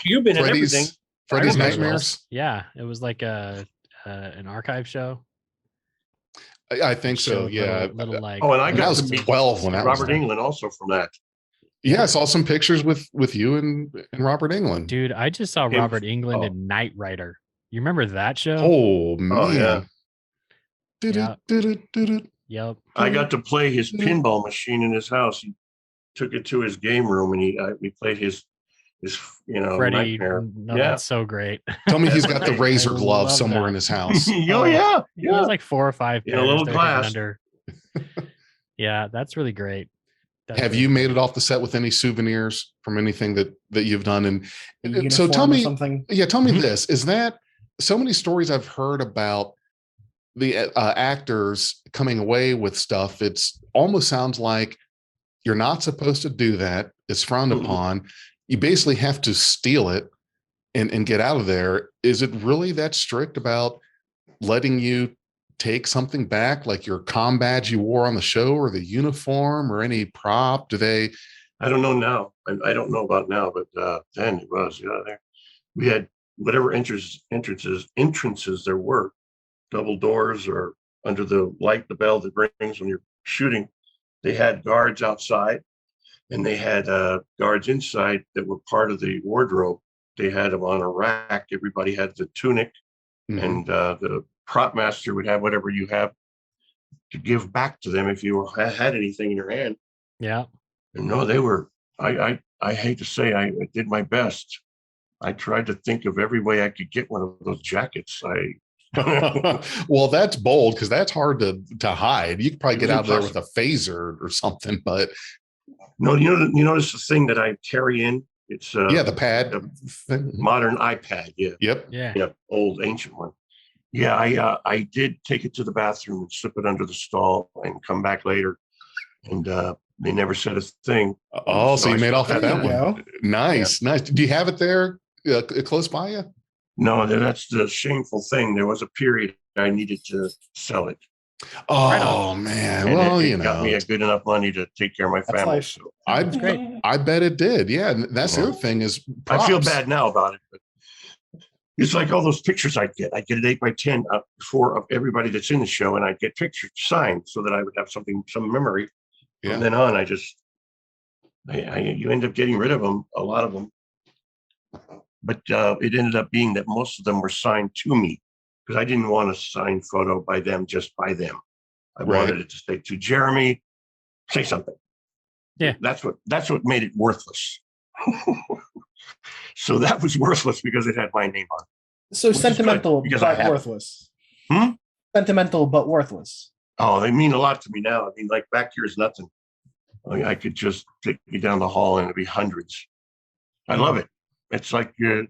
you've been in everything. Freddy's I remember Nightmares? Yeah, it was like an archive show. I think so. Showed Yeah. little like. Oh, and I And I got was to meet 12 when that was Robert done. Englund also from that. Yeah, I saw some pictures with you and Robert England. Dude, I just saw Him- Robert England oh. in Knight Rider. You remember that show? Oh man. yeah. Yeah. Do-do-do-do-do-do. Yep. I got to play his pinball machine in his house. He took it to his game room, and we played his Freddie. nightmare. No, Yeah. that's so great. Tell me he's got the razor I glove love somewhere that. in his house. Oh yeah, He yeah. has like 4 or 5 In a little pairs there hidden glass. under. Yeah, that's really great. That's Have really you great. made it off the set with any souvenirs from anything that you've done? And so Uniform tell or me, something. tell me Mhm. this: is that so many stories I've heard about the actors coming away with stuff? It's almost sounds like you're not supposed to do that. It's frowned Mhm. upon. You basically have to steal it and get out of there. Is it really that strict about letting you take something back, like your comm badge you wore on the show, or the uniform, or any prop? Do they? I don't know now. I don't know about now, but then it was. Yeah, there we had whatever entrances there were, double doors or under the bell that rings when you're shooting. They had guards outside, and they had guards inside that were part of the wardrobe. They had them on a rack. Everybody had the tunic, Mhm. and the prop master would have whatever you have to give back to them if you had anything in your hand. Yeah. No, they were. I hate to say, I did my best. I tried to think of every way I could get one of those jackets. Well, that's bold because that's hard to hide. You could probably It get was out there with impossible. a phaser or something, but No, you notice the thing that I carry in? It's yeah, the pad. modern iPad. Yeah, Yep. Yeah. old ancient one. Yeah, I did take it to the bathroom and slip it under the stall and come back later, and they never said a thing. Oh, so I you made still off with have that There you one. go. Nice, nice. Do you have it there close by you? No, that's the shameful thing. There was a period I needed to sell it, Oh man. and Well, it got me know, a good enough money to take care of my That's family. life. So That's great. I bet it did. Yeah, and that's the Yeah. other thing is I feel props. bad now about it, but it's like all those pictures I'd get. I'd get an 8x10 for of everybody that's in the show, and I'd get pictures signed so that I would have some memory. Yeah. From then on, you end up getting rid of them, a lot of them. But it ended up being that most of them were signed to me because I didn't want a signed photo by them, just by them. I Right. wanted it to say to Jeremy, say something. Yeah. That's what made it worthless. So that was worthless because it had my name on it. So Which is good, sentimental because I but have- worthless. Hmm? Sentimental but worthless. Oh, they mean a lot to me now. I mean, like back here is nothing. I could just take you down the hall and it'd be hundreds. I love it. It's like you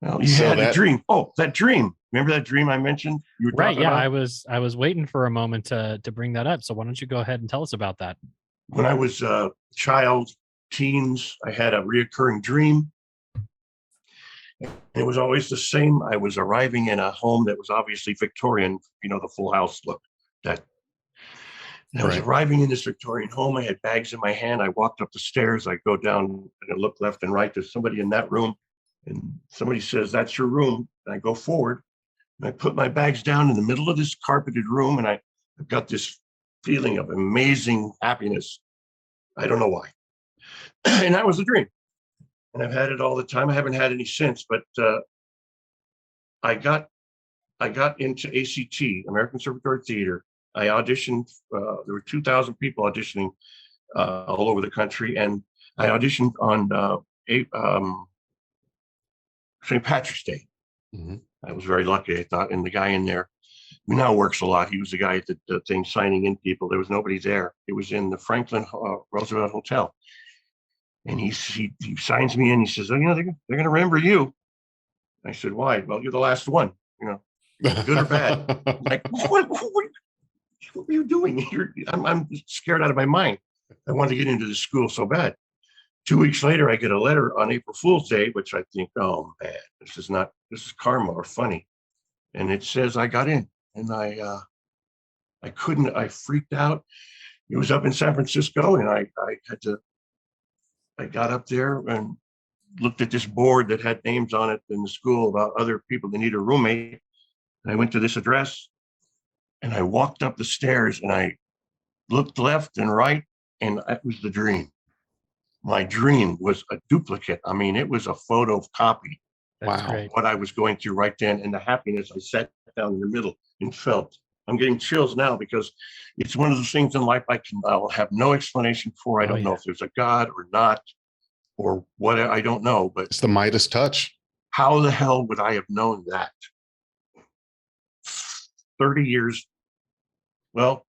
So had a that- dream. Oh, that dream. Remember that dream I mentioned? You were Right. talking Yeah. about? I was waiting for a moment to bring that up. So why don't you go ahead and tell us about that? When I was a child, teens, I had a reoccurring dream. It was always the same. I was arriving in a home that was obviously Victorian, the full house look. And I was Right. arriving in this Victorian home. I had bags in my hand. I walked up the stairs. I go down and I look left and right. There's somebody in that room. And somebody says, "That's your room." And I go forward and I put my bags down in the middle of this carpeted room. And I've got this feeling of amazing happiness. I don't know why. And that was a dream. And I've had it all the time. I haven't had any since, but I got into ACT, American Conservatory Theater. I auditioned. There were 2,000 people auditioning all over the country, and I auditioned on St. Patrick's Day. Mhm. I was very lucky, I thought, and the guy in there who now works a lot. He was the guy at the thing signing in people. There was nobody there. It was in the Franklin Roosevelt Hotel, and he signs me in. He says, "Oh, they're going to remember you." I said, "Why?" "Well, you're the last one. Good or bad?" Like, what are you doing? I'm scared out of my mind. I wanted to get into the school so bad. 2 weeks later, I get a letter on April Fool's Day, which I think, oh man, this is karma or funny. And it says I got in, and I freaked out. It was up in San Francisco, and I got up there and looked at this board that had names on it in the school about other people that need a roommate. And I went to this address, and I walked up the stairs, and I looked left and right, and that was the dream. My dream was a duplicate. I mean, it was a photocopy That's Wow. great. of what I was going through right then, and the happiness. I sat down in the middle and felt. I'm getting chills now because it's one of those things in life I'll have no explanation for. I don't know if there's a God or not, or what. I don't know, but It's the Midas touch. how the hell would I have known that? 30 years, well,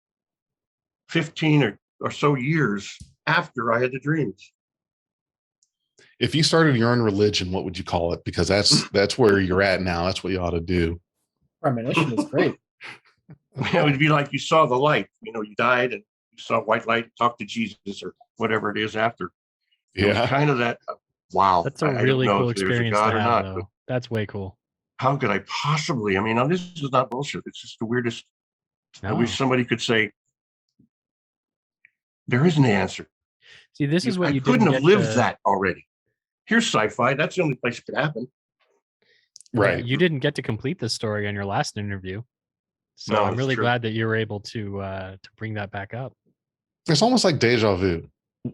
15 or so years after I had the dreams. If you started your own religion, what would you call it? Because that's where you're at now. That's what you ought to do. Premonition is great. It would be like you saw the light. You died and you saw white light, talk to Jesus or whatever it is after. It was Yeah. kind of that. Wow. That's a I don't really know cool if there's a experience God to or have, not, but though. That's way cool. how could I possibly? I mean, now this is not bullshit. It's just the weirdest. I No. wish somebody could say there isn't an answer. See, this is what I you couldn't didn't have get lived to- that already. Here's Sci-Fi. That's the only place it could happen. Right. You didn't get to complete this story on your last interview, so No, I'm it's really true. glad that you were able to bring that back up. It's almost like deja vu,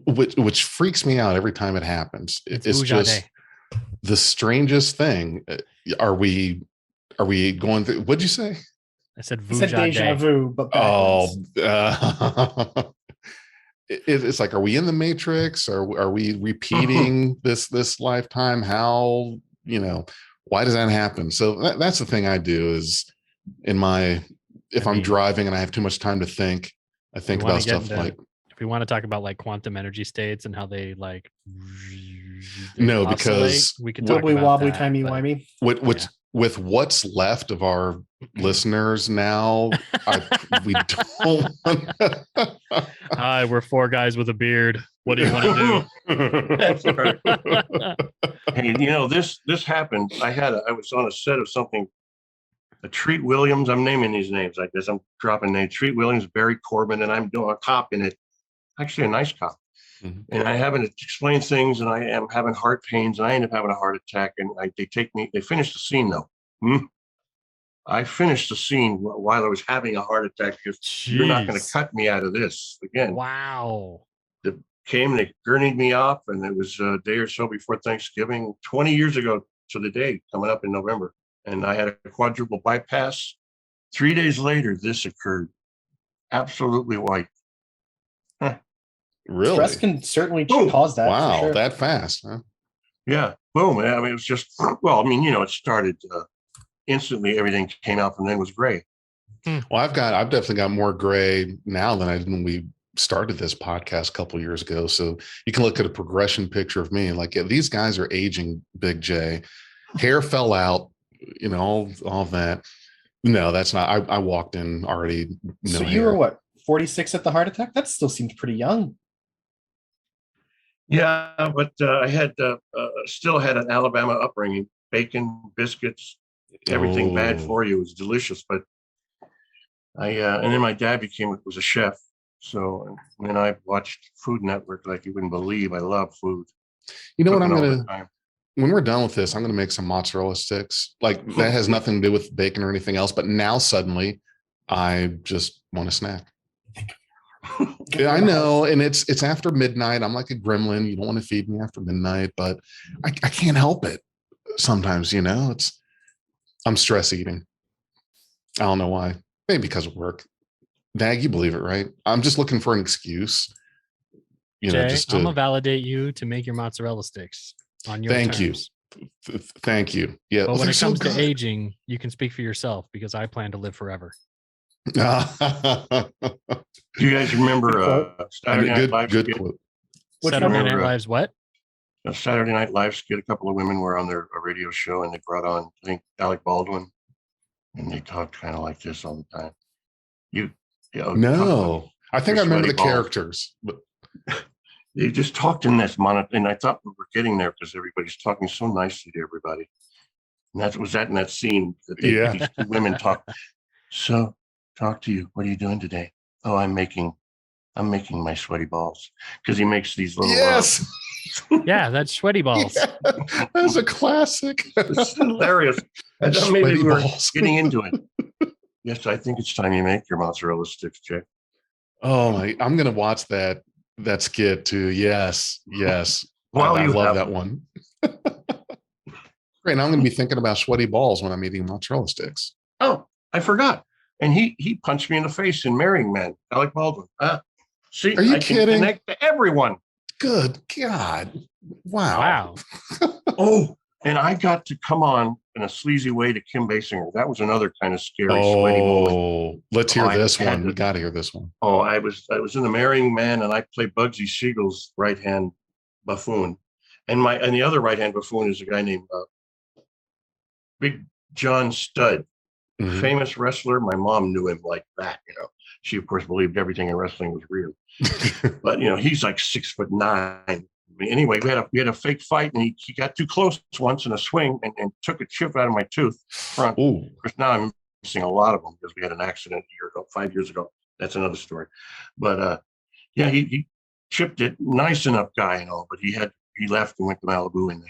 which freaks me out every time it happens. It's Vujade. just the strangest thing. Are we going through? What'd you say? I said He said deja Vujade. vu, but Oh, backwards. it's like, are we in the Matrix? Are we repeating this lifetime? How, why does that happen? So that's the thing I do is if I'm driving and I have too much time to think, I think about stuff like. If we want to talk about like quantum energy states and how they like. No, because we could talk wobbly about wobbly that, timey wimey. With what's left of our listeners now, we don't. Hi, we're four guys with a beard. What do you want to do? That's right. Hey, this happened. I was on a set of something. Treat Williams. I'm naming these names. I guess I'm dropping names. Treat Williams, Barry Corbin, and I'm doing a cop in it. Actually, a nice cop. Mm-hmm. And I haven't explained things, and I am having heart pains, and I end up having a heart attack. And they finished the scene though. I finished the scene while I was having a heart attack because you're not going to cut me out of this again. Wow. They gurneyed me off, and it was a day or so before Thanksgiving, 20 years ago to the day, coming up in November. And I had a quadruple bypass. 3 days later, this occurred. Absolutely white. Huh. Really? Stress can certainly cause that. Wow, sure. that fast, huh? Yeah, boom. I mean, it was just, it started instantly. Everything came out from then was gray. Well, I've definitely got more gray now than I did when we started this podcast a couple of years ago. So you can look at a progression picture of me and like, yeah, these guys are aging, Big J. Hair fell out. All that. No, that's not. I walked in already. So you were what, 46 at the heart attack? That still seems pretty young. Yeah, but I had still had an Alabama upbringing. Bacon, biscuits, everything bad for you. It was delicious. But and then my dad was a chef. So and then I watched Food Network like you wouldn't believe. I love food. You know what I'm gonna. When we're done with this, I'm going to make some mozzarella sticks. Like that has nothing to do with bacon or anything else. But now suddenly, I just want a snack. Yeah, I know, and it's after midnight. I'm like a gremlin. You don't want to feed me after midnight, but I can't help it. Sometimes, I'm stress eating. I don't know why. Maybe because of work. Dag, you believe it, right? I'm just looking for an excuse. Jay, I'm gonna validate you to make your mozzarella sticks. On your Thank terms. you. Thank you. Yeah. But when it comes to aging, you can speak for yourself because I plan to live forever. Do you guys remember Saturday Night Live? Good quote. Saturday Night Live's what? Saturday Night Live skit. A couple of women were on a radio show, and they brought on, I think, Alec Baldwin, and they talked kind of like this all the time. No, I think I remember the characters, but. They just talked in this monotone, and I thought we were getting there because everybody's talking so nicely to everybody. And that was in that scene that these two women talk. So, talk to you. What are you doing today? Oh, I'm making my sweaty balls, because he makes these little. Yes. Yeah, that's sweaty balls. Yeah, that's a classic. It's hilarious. I thought maybe we were getting into it. Yes, I think it's time you make your mozzarella sticks, Jay. Oh my! I'm gonna watch that skit too. Yes. Well, I love that one. Great. Now I'm going to be thinking about sweaty balls when I'm eating mozzarella sticks. Oh, I forgot. And he punched me in the face in Marrying Man, Alec Baldwin. See, are you I kidding? Can connect to everyone. Good God! Wow. Oh, and I got to come on in a sleazy way to Kim Basinger. That was another kind of scary, sweaty moment. Oh, let's hear this one. We got to hear this one. Oh, I was in The Marrying Man, and I played Bugsy Siegel's right hand buffoon, and the other right hand buffoon is a guy named Big John Studd, famous wrestler. My mom knew him like that. She of course believed everything in wrestling was real, but he's like 6'9". Anyway, we had a fake fight, and he got too close once in a swing and took a chip out of my tooth front. Ooh. Of course, now I'm missing a lot of them because we had an accident 5 years ago. That's another story. But he chipped it. Nice enough guy and all, but he left and went to Malibu and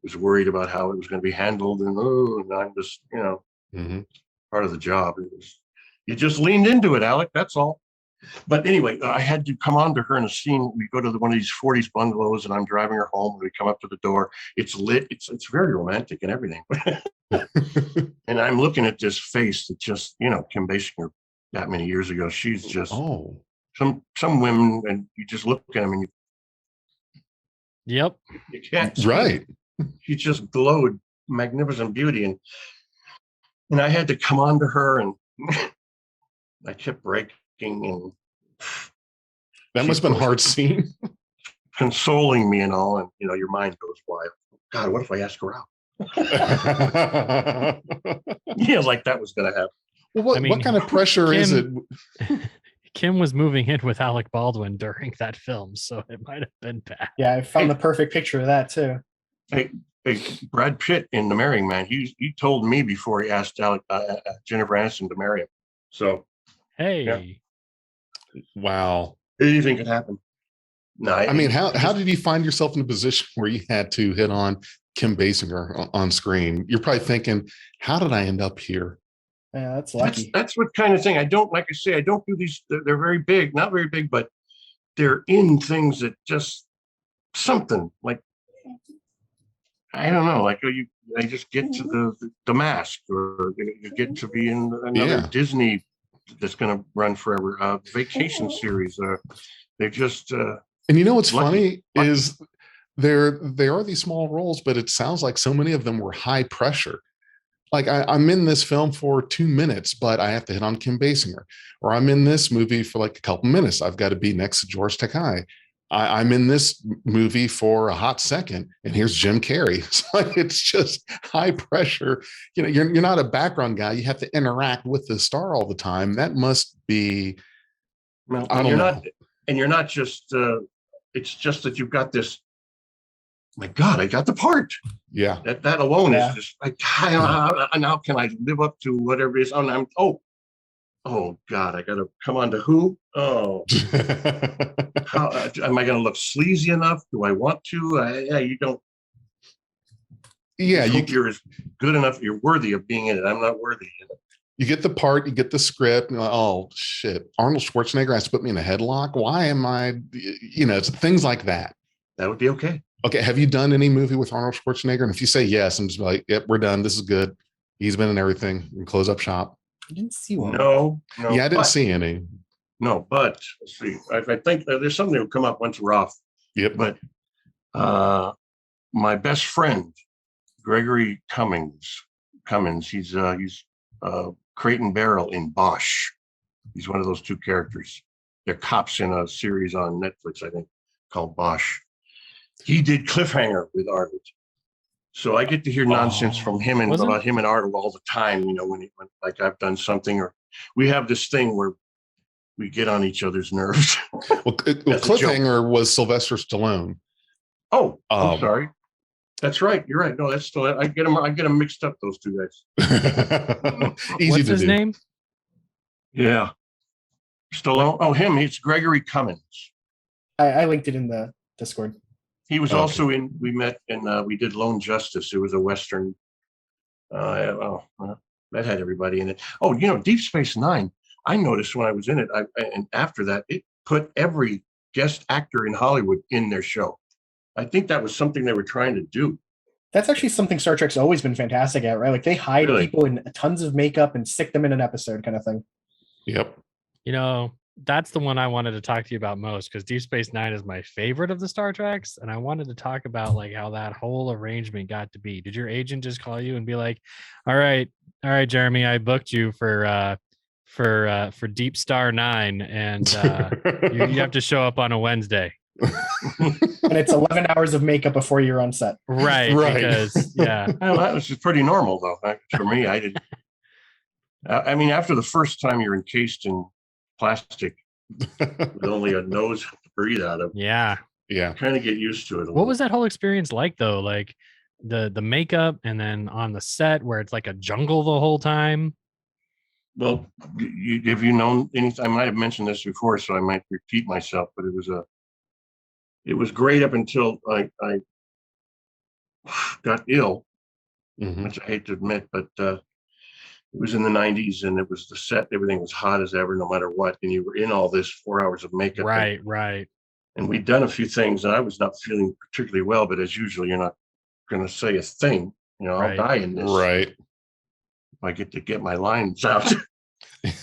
was worried about how it was going to be handled. And I'm just part of the job. You just leaned into it, Alec. That's all. But anyway, I had to come on to her in a scene. We go to one of these 40s bungalows, and I'm driving her home. And we come up to the door. It's lit. It's very romantic and everything. And I'm looking at this face that just, Kim Basinger that many years ago. She's just some women, and you just look at them and Yep. you can't see Right. it. She just glowed magnificent beauty, and I had to come on to her, and I kept breaking, and That she must have been a was hard scene. consoling me and all, and your mind goes wild. God, what if I ask her out? Yeah, like that was gonna happen. Well, what kind of pressure is it? Kim was moving in with Alec Baldwin during that film, so it might have been bad. Yeah, I found the perfect picture of that too. Hey, Brad Pitt in The Marrying Man, he told me before he asked Jennifer Aniston to marry him. So Hey. Wow. anything could happen. No, I mean, how did you find yourself in a position where you had to hit on Kim Basinger on screen? You're probably thinking, how did I end up here? Yeah, that's lucky. That's what kind of thing. I don't, like I say, I don't do these. They're very big, not very big, but they're in things that just something like, I don't know, like I just get to the Mask, or you get to be in another Disney that's going to run forever. Vacation series. They're just. And you know what's lucky. funny is there are these small roles, but it sounds like so many of them were high pressure. Like I'm in this film for 2 minutes, but I have to hit on Kim Basinger, or I'm in this movie for like a couple minutes. I've got to be next to George Takei. I'm in this movie for a hot second, and here's Jim Carrey. It's just high pressure. You're not a background guy. You have to interact with the star all the time. That must be. Well, I don't know. You're not just. It's just that you've got this. My God, I got the part. Yeah. That alone is just like, now can I live up to whatever it is? Oh God, I got to come on to who? Oh, how am I going to look sleazy enough? Do I want to? Yeah, you don't. Yeah, you're as good enough. You're worthy of being in it. I'm not worthy of it. You get the part, you get the script, and you're like, oh shit, Arnold Schwarzenegger has to put me in a headlock. Why am I? It's things like that. That would be okay. Okay, have you done any movie with Arnold Schwarzenegger? And if you say yes, I'm just like, yep, we're done. This is good. He's been in everything. We can close up shop. I didn't see one. No. Yeah, I didn't see any. No, but let's see. I think there's something that will come up once we're off. Yep. But my best friend, Gregory Cummins, he's Crate and Barrel in Bosch. He's one of those two characters. They're cops in a series on Netflix, I think, called Bosch. He did Cliffhanger with Arnold. So I get to hear nonsense from him and about him and Arnold all the time, when like I've done something, or we have this thing where we get on each other's nerves. Well, Cliffhanger was Sylvester Stallone. Oh, I'm sorry. That's right. You're right. No, that's still. I get them mixed up. Those two guys. Easy What's to his do. name? Yeah, Stallone. Oh, him. It's Gregory Cummins. I linked it in the Discord. He was also in. We met and we did Lone Justice. It was a Western. That had everybody in it. Oh, Deep Space Nine. I noticed when I was in it, and after that, it put every guest actor in Hollywood in their show. I think that was something they were trying to do. That's actually something Star Trek's always been fantastic at, right? Like they hide people in tons of makeup and stick them in an episode kind of thing. Yep. That's the one I wanted to talk to you about most, because Deep Space Nine is my favorite of the Star Treks, and I wanted to talk about like how that whole arrangement got to be. Did your agent just call you and be like, all right, Jeremy, I booked you for Deep Star 9, and you have to show up on a Wednesday. And it's 11 hours of makeup before you're on set. Right. Because, yeah. Well, that was just pretty normal, though. For me, I didn't. I mean, after the first time you're encased in plastic with only a nose to breathe out of. Yeah. Kind of get used to it. What was that whole experience like, though? Like the makeup, and then on the set where it's like a jungle the whole time? Well, have you known anything? I might have mentioned this before, so I might repeat myself, but it was great up until I got ill, which I hate to admit, but it was in the 90s, and it was the set. Everything was hot as ever, no matter what. And you were in all this 4 hours of makeup. Right. And we'd done a few things, and I was not feeling particularly well, but as usual, you're not going to say a thing. I'll die in this. Right. If I get to get my lines out.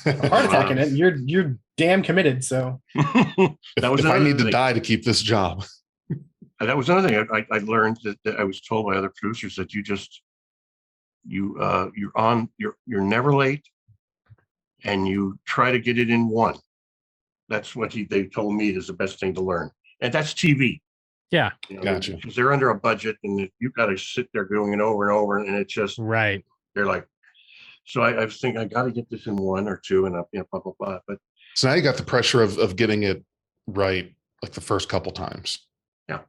A heart attack in it. You're damn committed. So if I need to die to keep this job. That was another thing I learned that I was told by other producers that you're never late, and you try to get it in one. That's what they told me is the best thing to learn, and that's TV. Yeah, Gotcha. Because they're under a budget, and you got to sit there doing it over and over, and it's just right. They're like, so I was thinking I got to get this in 1 or 2, and blah blah blah. But so now you got the pressure of getting it right, like the first couple times. Yeah,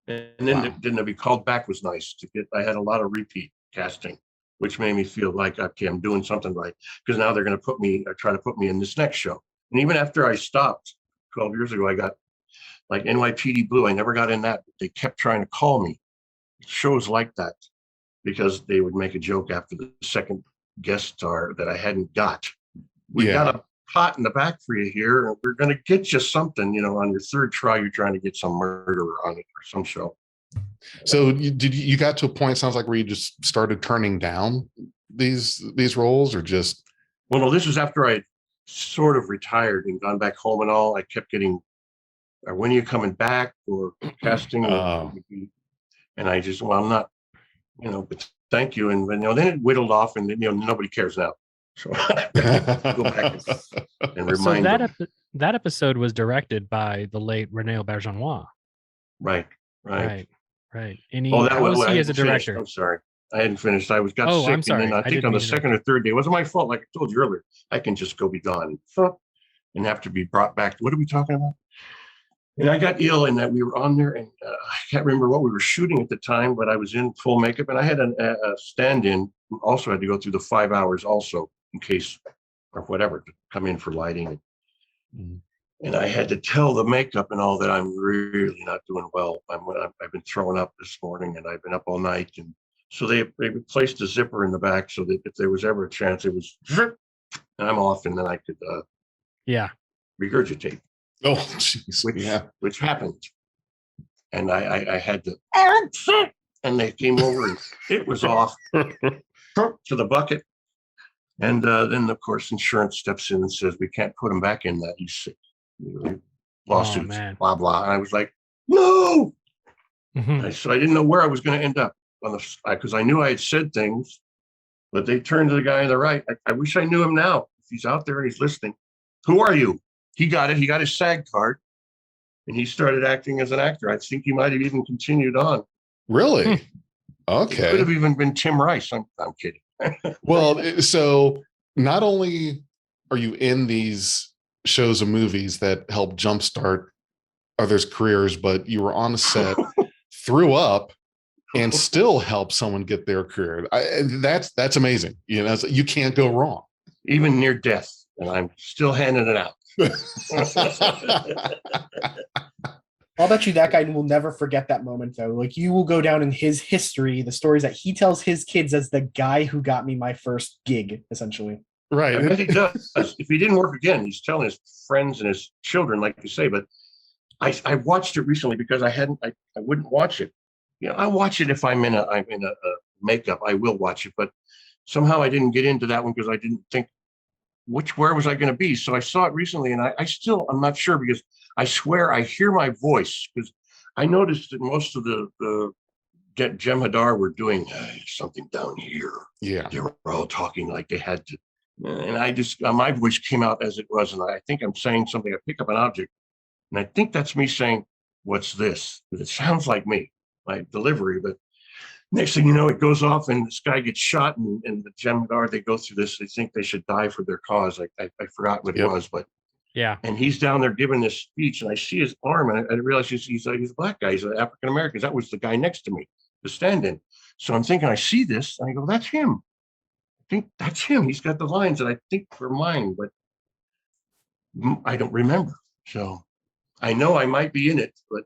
and then to be called back was nice to get. I had a lot of repeat casting, which made me feel like, okay, I'm doing something right, because now they're going to try to put me in this next show. And even after I stopped 12 years ago, I got like NYPD Blue. I never got in that, but they kept trying to call me. Shows like that, because they would make a joke after the second guest star that I hadn't got. We got a pot in the back for you here, and we're going to get you something, on your third try. You're trying to get some murderer on it or some show. So you got to a point, sounds like, where you just started turning down these roles, or just? Well, no, this was after I sort of retired and gone back home and all. I kept getting, when are you coming back, or casting? And I just, well, I'm not, but thank you. And then it whittled off, and nobody cares now. So I go back and remind them. That episode was directed by the late Rene Auberjonois. Right. And how was he as a director? I'm sorry, I hadn't finished. I got sick. I'm sorry. And then I think on the second or third day, it wasn't my fault. Like I told you earlier, I can just go be gone and have to be brought back. What are we talking about? And I got ill, and that we were on there, and I can't remember what we were shooting at the time, but I was in full makeup, and I had a stand-in who also had to go through the 5 hours also, in case or whatever, to come in for lighting. And I had to tell the makeup and all that I'm really not doing well. I've been throwing up this morning, and I've been up all night, and so they placed a zipper in the back so that if there was ever a chance, it was, and I'm off, and then I could regurgitate. Oh, jeez. Which happened. And I had to, and they came over, and it was off to the bucket. And then, of course, insurance steps in and says, we can't put him back in that. He's sick. Lawsuits, blah, blah. And I was like, no. So I didn't know where I was going to end up because I knew I had said things, but they turned to the guy on the right. I wish I knew him now. If he's out there and he's listening, who are you? He got it. He got his SAG card, and he started acting as an actor. I think he might have even continued on. Really? Okay. It could have even been Tim Rice. I'm kidding. Well, so not only are you in these shows and movies that help jumpstart others' careers, but you were on a set, threw up, and still help someone get their career. That's amazing. You can't go wrong. Even near death, and I'm still handing it out. I'll bet you that guy will never forget that moment, though. Like, you will go down in his history, the stories that he tells his kids, as the guy who got me my first gig, essentially. Right. I bet he does. If he didn't work again, he's telling his friends and his children, like you say. But I watched it recently because I wouldn't watch it. I watch it if I'm in a makeup. I will watch it, but somehow I didn't get into that one because I didn't think where was I going to be. So I saw it recently, and I'm not sure, because I swear I hear my voice, because I noticed that most of the Jem Hadar were doing something down here. Yeah, they were all talking like they had to, and I just my voice came out as it was, and I think I'm saying something. I pick up an object, and I think that's me saying, "What's this?" Because it sounds like me, my delivery, but. Next thing you know, it goes off, and this guy gets shot, and the Jem Hadar, they go through this. They think they should die for their cause. I forgot what it was, but yeah. And he's down there giving this speech, and I see his arm, and I realize he's a black guy. He's an African American. That was the guy next to me, the stand-in. So I'm thinking, I see this, and I go, that's him. I think that's him. He's got the lines that I think were mine, but I don't remember. So I know I might be in it, but.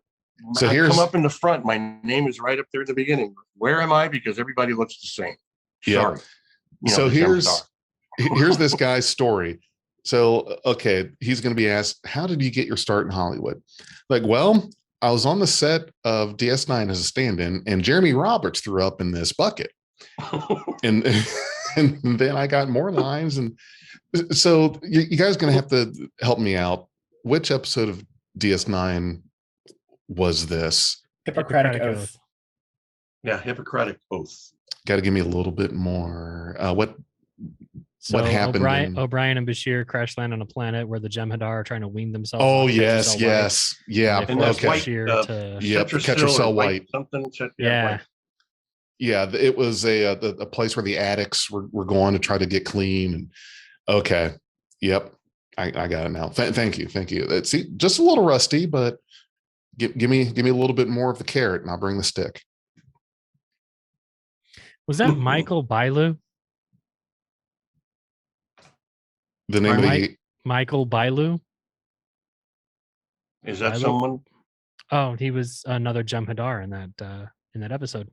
So I come up in the front. My name is right up there at the beginning. Where am I? Because everybody looks the same. Sorry. So here's this guy's story. So, okay, he's going to be asked, how did you get your start in Hollywood? Like, well, I was on the set of DS9 as a stand-in, and Jeremy Roberts threw up in this bucket. and and then I got more lines. And so you guys are going to have to help me out. Which episode of DS9 was this? Hippocratic Oath. Yeah, Hippocratic Oath. Got to give me a little bit more. What happened? O'Brien and Bashir crash land on a planet where the Jem'Hadar are trying to wean themselves. Oh, yes. Yeah. And that's white. Catcher Cell White. Something. Yeah. White. Yeah, it was a place where the addicts were going to try to get clean. And okay, yep, I got it now. Thank you. See, just a little rusty, but give me a little bit more of the carrot, and I'll bring the stick. Was that Michael Bailu? The name of the Michael Bailu? Is that someone? Oh, he was another Jem'Hadar in that episode.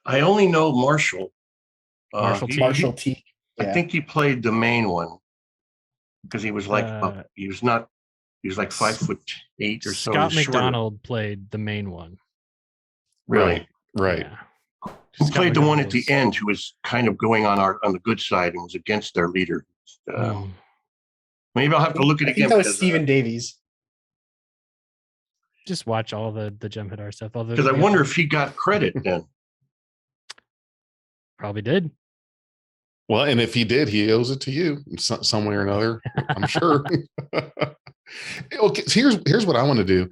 I only know Marshall. Marshall T. I think he played the main one because he was like he was like 5'8" or so. Scott McDonald played the main one. Right. Yeah. Who played the one at the end who was kind of going on the good side and was against their leader. Maybe I'll have to look at it again. That was Stephen Davies. Just watch all the Jem'Hadar stuff. Because I wonder if he got credit then. Probably did. Well, and if he did, he owes it to you some way or another, I'm sure. Okay, so here's what I want to do.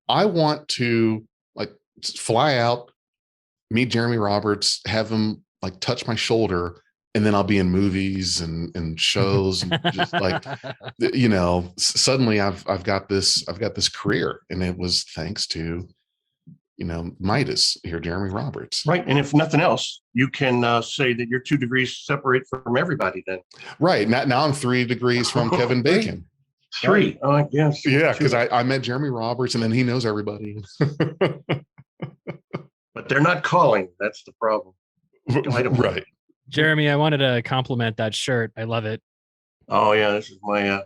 I want to fly out, meet Jeremy Roberts, have him touch my shoulder, and then I'll be in movies and shows and just suddenly I've got this career, and it was thanks to Midas here, Jeremy Roberts. Right. And if nothing else, you can say that you're 2 degrees separate from everybody then. Right. Now I'm 3 degrees from Kevin Bacon. 3. Oh, I guess. Yeah, because I met Jeremy Roberts, and then he knows everybody. But they're not calling. That's the problem. Right. Jeremy, I wanted to compliment that shirt. I love it. Oh, yeah. This is my,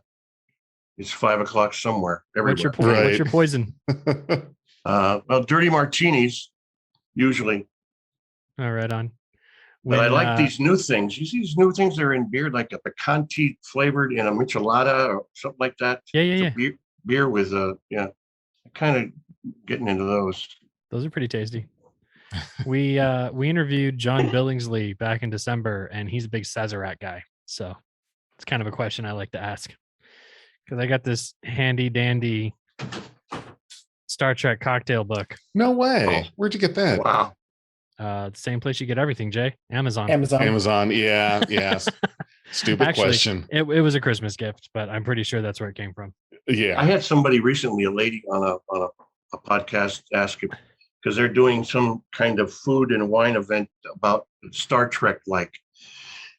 it's 5:00 somewhere. What's your poison? Well, dirty martinis, usually. Oh, right on. But I like these new things. You see these new things that are in beer, like a picante flavored in a michelada or something like that. Yeah. Beer with kind of getting into those. Those are pretty tasty. We interviewed John Billingsley back in December, and he's a big Sazerac guy. So it's kind of a question I like to ask, because I got this handy dandy Star Trek cocktail book. No way. Where'd you get that? Wow. The same place you get everything, Jay. Amazon. Yeah. Stupid Actually, question. It was a Christmas gift, but I'm pretty sure that's where it came from. Yeah. I had somebody recently, a lady on a podcast, ask if, because they're doing some kind of food and wine event about Star Trek like.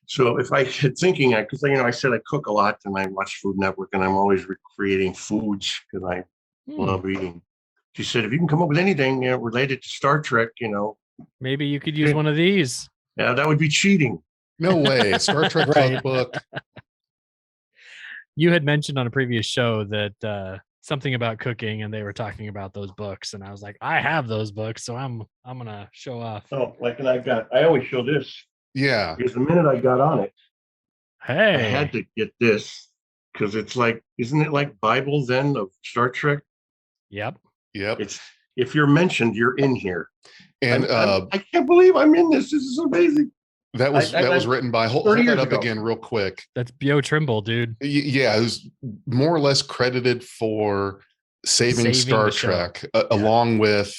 So if I had thinking, because I said I cook a lot and I watch Food Network and I'm always recreating foods because I love eating. She said, if you can come up with anything related to Star Trek, maybe you could use one of these. Yeah, that would be cheating. No way. Star Trek cookbook. You had mentioned on a previous show that something about cooking, and they were talking about those books, and I was like, I have those books, so I'm gonna show off. Oh, I always show this. Yeah. Because the minute I got on it, hey, I had to get this because it's isn't it like Bible then of Star Trek? Yep. It's if you're mentioned, you're in here. And I can't believe I'm in this. This is amazing. That was written by hold that up again real quick. That's Bio Trimble, dude. Yeah, who's more or less credited for saving Star Trek, along with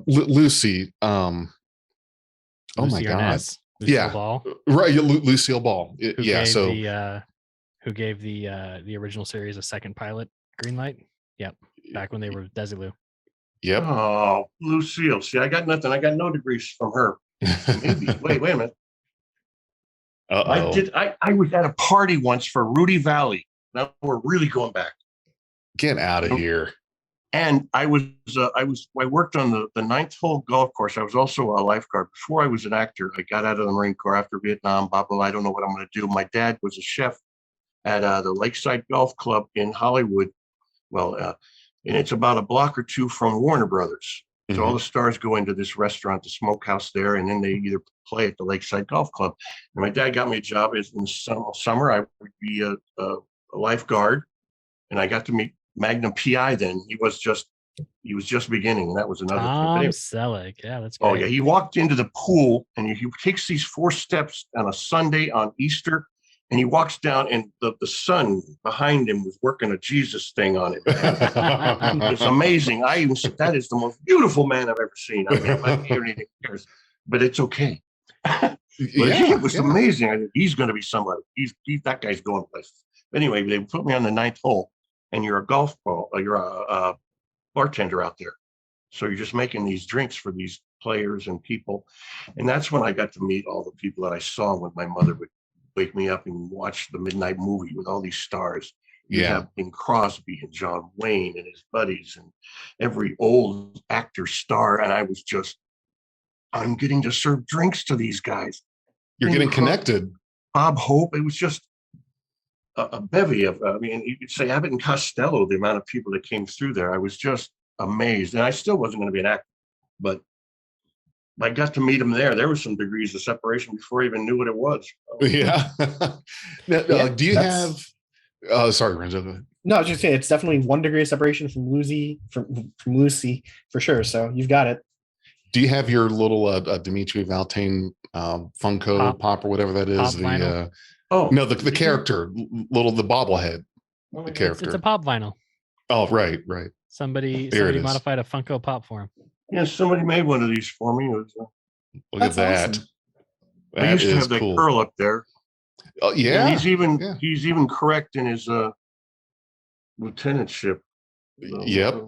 Lucy. Oh my God! Lucille Ball. Right, Lucille Ball. Who gave the original series a second pilot green light? Yep, back when they were Desilu. Yep. Oh, Lucille. See, I got nothing. I got no degrees from her. Maybe. Wait a minute. I was at a party once for Rudy Valley. Now we're really going back. Get out of here. And I worked on the ninth hole golf course. I was also a lifeguard. Before I was an actor, I got out of the Marine Corps after Vietnam, blah, blah, blah. I don't know what I'm going to do. My dad was a chef at the Lakeside Golf Club in Hollywood. Well, and it's about a block or two from Warner Brothers. So all the stars go into this restaurant, the smokehouse there, and then they either play at the Lakeside Golf Club. And my dad got me a job in the summer. I would be a lifeguard, and I got to meet Magnum PI then. He was just beginning, and that was another Tom thing. Selleck. Yeah, that's great. Oh, yeah. He walked into the pool, and he takes these 4 steps on a Sunday on Easter, and he walks down, and the sun behind him was working a Jesus thing on it. It's amazing. I even said, that is the most beautiful man I've ever seen. I mean, I'm not hearing anything cares, but it's okay. But it was amazing. I think he's going to be somebody. That guy's going places. Anyway, they put me on the 9th hole, and you're a bartender out there. So you're just making these drinks for these players and people. And that's when I got to meet all the people that I saw when my mother would wake me up and watch the midnight movie with all these stars. You have Bing Crosby and John Wayne and his buddies and every old actor star. And I was I'm getting to serve drinks to these guys. You're getting connected. Bob Hope. It was just a bevy of, you could say Abbott and Costello, the amount of people that came through there. I was just amazed. And I still wasn't going to be an actor, but I got to meet him there. There was some degrees of separation before I even knew what it was. Yeah. Do you have? Sorry, Renzo. Go ahead. No, I was just saying it's definitely 1 degree of separation from Lucy, from Lucy for sure. So you've got it. Do you have your little Dimitri Valtane Funko Pop or whatever that is? The the character, the bobblehead, the character. It's a pop vinyl. Oh, right. Somebody modified a Funko Pop for him. Yeah, somebody made one of these for me. Look at that. Awesome. I used to have that curl up there. Oh, yeah. And he's even correct in his lieutenantship. Yep.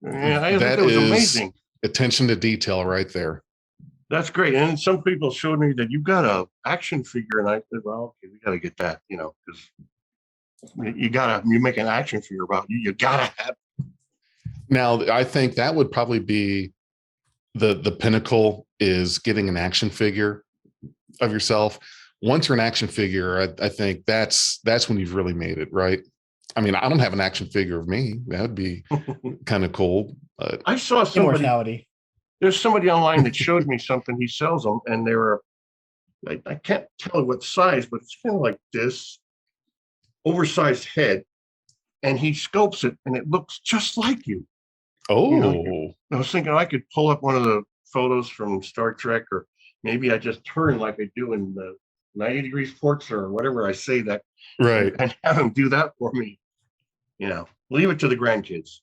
I think it was amazing. Attention to detail right there. That's great. And some people showed me that you've got a action figure, and I said, well, okay, we got to get that, because you make an action figure about you got to have. Now, I think that would probably be the pinnacle, is getting an action figure of yourself. Once you're an action figure, I think that's when you've really made it, right? I mean, I don't have an action figure of me. That would be kind of cool. I saw somebody. Immortality. There's somebody online that showed me something. He sells them, and they were, I can't tell what size, but it's kind of like this oversized head, and he sculpts it, and it looks just like you. Oh, I was thinking I could pull up one of the photos from Star Trek, or maybe I just turn like I do in the 90 Degrees Ports or whatever I say that, right, and have him do that for me. Leave it to the grandkids.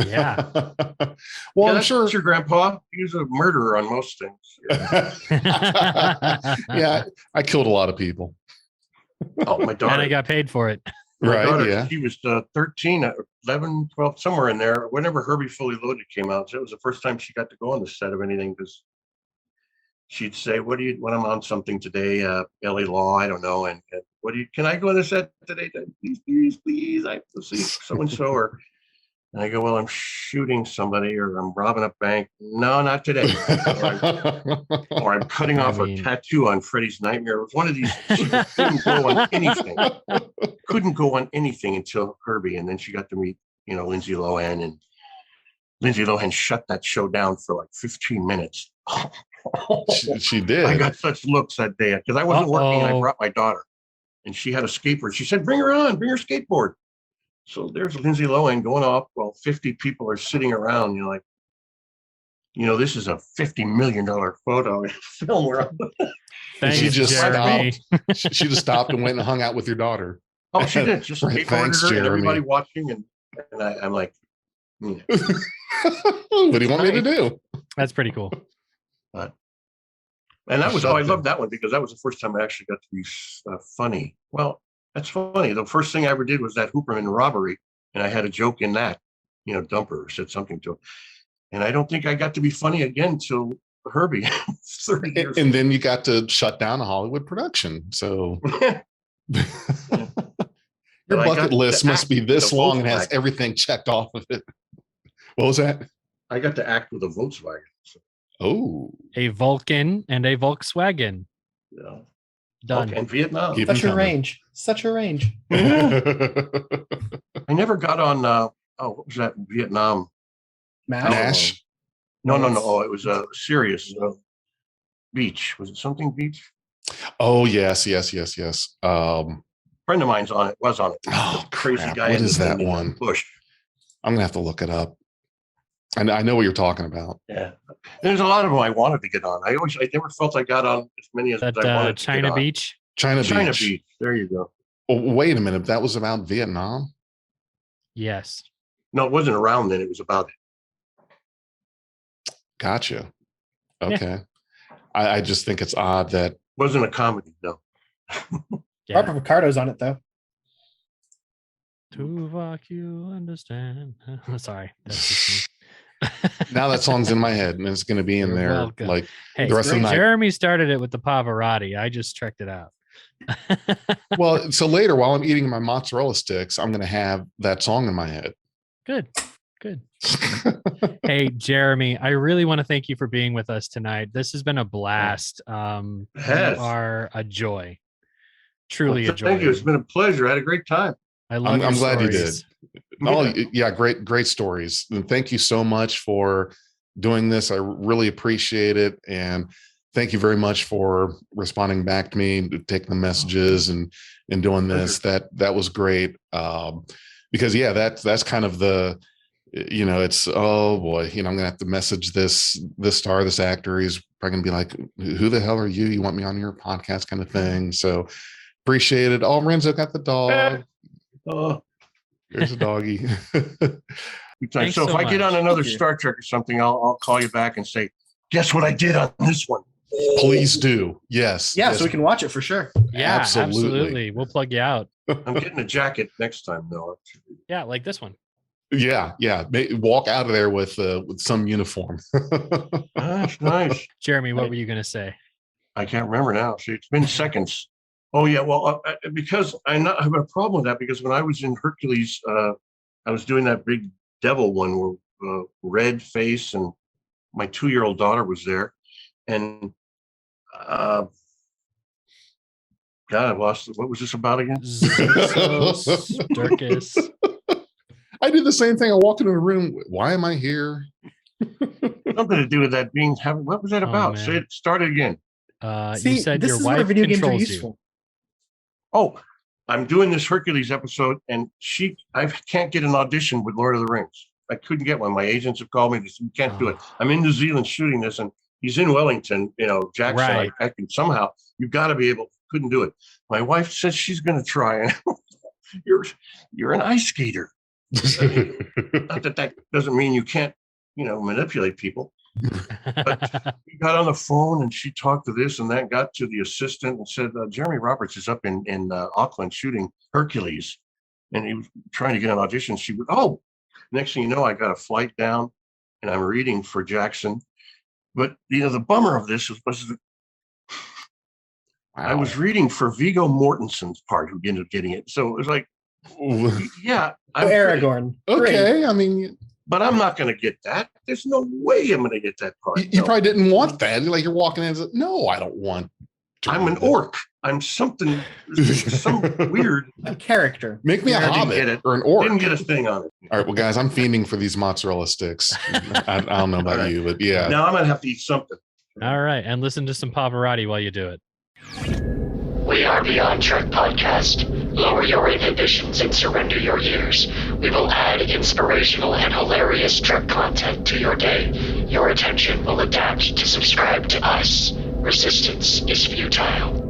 Yeah. Well, I'm sure your grandpa. He's a murderer on most things. Yeah, I killed a lot of people. Oh, my daughter. And I got paid for it. My daughter, Yeah. She was 13, 11, 12, somewhere in there. Whenever Herbie Fully Loaded came out, so it was the first time she got to go on the set of anything, because she'd say, when I'm on something today, LA Law, I don't know, and can I go on the set today? Please, I have to see so-and-so, and I go, well, I'm shooting somebody, or I'm robbing a bank. No, not today. Or I'm cutting off a tattoo on Freddie's Nightmare. It was one of these. She couldn't go on anything. Couldn't go on anything until Herbie, and then she got to meet, Lindsay Lohan, and Lindsay Lohan shut that show down for like 15 minutes. She did. I got such looks that day because I wasn't working, and I brought my daughter, and she had a skateboard. She said, "Bring her on, bring her skateboard." So there's Lindsay Lohan going off while 50 people are sitting around. You're like, this is a $50 million photo film. Thanks, she just Jeremy. stopped. She just stopped and went and hung out with your daughter. Oh, she did. Just Thanks, her, Jeremy. and everybody watching, and I'm like, what do you want me to do? That's pretty cool. And that was, I loved that one, because that was the first time I actually got to be funny. Well, that's funny. The first thing I ever did was that Hooperman robbery, and I had a joke in that, Dumper said something to him. And I don't think I got to be funny again till Herbie, 30 years. And then you got to shut down a Hollywood production. So your bucket list must be this long and has everything checked off of it. What was that? I got to act with a Volkswagen. So. Oh, a Vulcan and a Volkswagen. Yeah. Done. And Vietnam. Such a range. Such a range. I never got on, what was that Vietnam? MASH. No. Oh, it was a serious beach. Was it something beach? Oh, yes. Friend of mine's on it. Was on it. Oh, Crazy crap. guy. What is that in the one? Bush. I'm gonna have to look it up. And I know what you're talking about. Yeah, there's a lot of them I wanted to get on. I never felt I got on as many as I wanted. China Beach. China Beach. Beach. There you go. Oh, wait a minute. That was about Vietnam? Yes. No, it wasn't around then. It was about it. Gotcha. Okay. I just think it's odd that Wasn't a comedy, no. Yeah. Barbara Picardo's on it though. To fuck you understand. Sorry. That's just me. now that song's in my head and it's going to be in You're there welcome. like Hey, the rest of the night. Jeremy started it with the Pavarotti. I just checked it out. Well, so later while I'm eating my mozzarella sticks, I'm going to have that song in my head. Good. Hey, Jeremy, I really want to thank you for being with us tonight. This has been a blast. You are a joy. Truly a joy. Thank you. It's been a pleasure. I had a great time. I love I'm glad you stories. did. Oh, yeah, great stories. And thank you so much for doing this. I really appreciate it. And thank you very much for responding back to me, taking the messages and doing this. That was great. Because that's kind of the, it's, oh boy, I'm gonna have to message this star, this actor. He's probably gonna be like, who the hell are you? You want me on your podcast kind of thing. So appreciate it. Oh, Renzo got the dog. Oh, there's a doggy. So if I get on another Star Trek or something, I'll call you back and say, guess what I did on this one? Please do. Yes. So we can watch it for sure. Yeah, Absolutely. absolutely. We'll plug you out. I'm getting a jacket next time, though. Yeah, like this one. Yeah. Walk out of there with some uniform. Nice. Jeremy, what were you going to say? I can't remember now. See, it's been seconds. Oh, yeah. Well, because I have a problem with that because when I was in Hercules, I was doing that big devil one where red face and my 2-year-old daughter was there. And God, I lost it. What was this about again? Dirkus. I did the same thing. I walked into a room. Why am I here? Something to do with that being having. What was that about? Say it. Start it again. You said this your is where wife video games are controls useful. you. Oh, I'm doing this Hercules episode, and I can't get an audition with Lord of the Rings. I couldn't get one. My agents have called me. They said, you can't do it. I'm in New Zealand shooting this, and he's in Wellington. Jackson. Right. I can somehow. You've got to be able. Couldn't do it. My wife says she's going to try, and you're an ice skater. Not that doesn't mean you can't, manipulate people. But we got on the phone and she talked to this and that, got to the assistant and said, Jeremy Roberts is up in Auckland shooting Hercules. And he was trying to get an audition. She would, next thing you know, I got a flight down and I'm reading for Jackson. But, the bummer of this was that I was reading for Viggo Mortensen's part who ended up getting it. So it was like, yeah. Aragorn. Okay. I mean, but I'm not going to get that. There's no way I'm going to get that part. You probably didn't want that. Like you're walking in and say, no, I don't want to. I'm an orc. I'm some weird a character. Make me a hobbit or an orc. Didn't get a thing on it. All right, well, guys, I'm fiending for these mozzarella sticks. I don't know about you, but yeah. Now I'm going to have to eat something. All right, and listen to some Pavarotti while you do it. We are Beyond Trek Podcast. Lower your inhibitions and surrender your ears. We will add inspirational and hilarious Trek content to your day. Your attention will adapt to subscribe to us. Resistance is futile.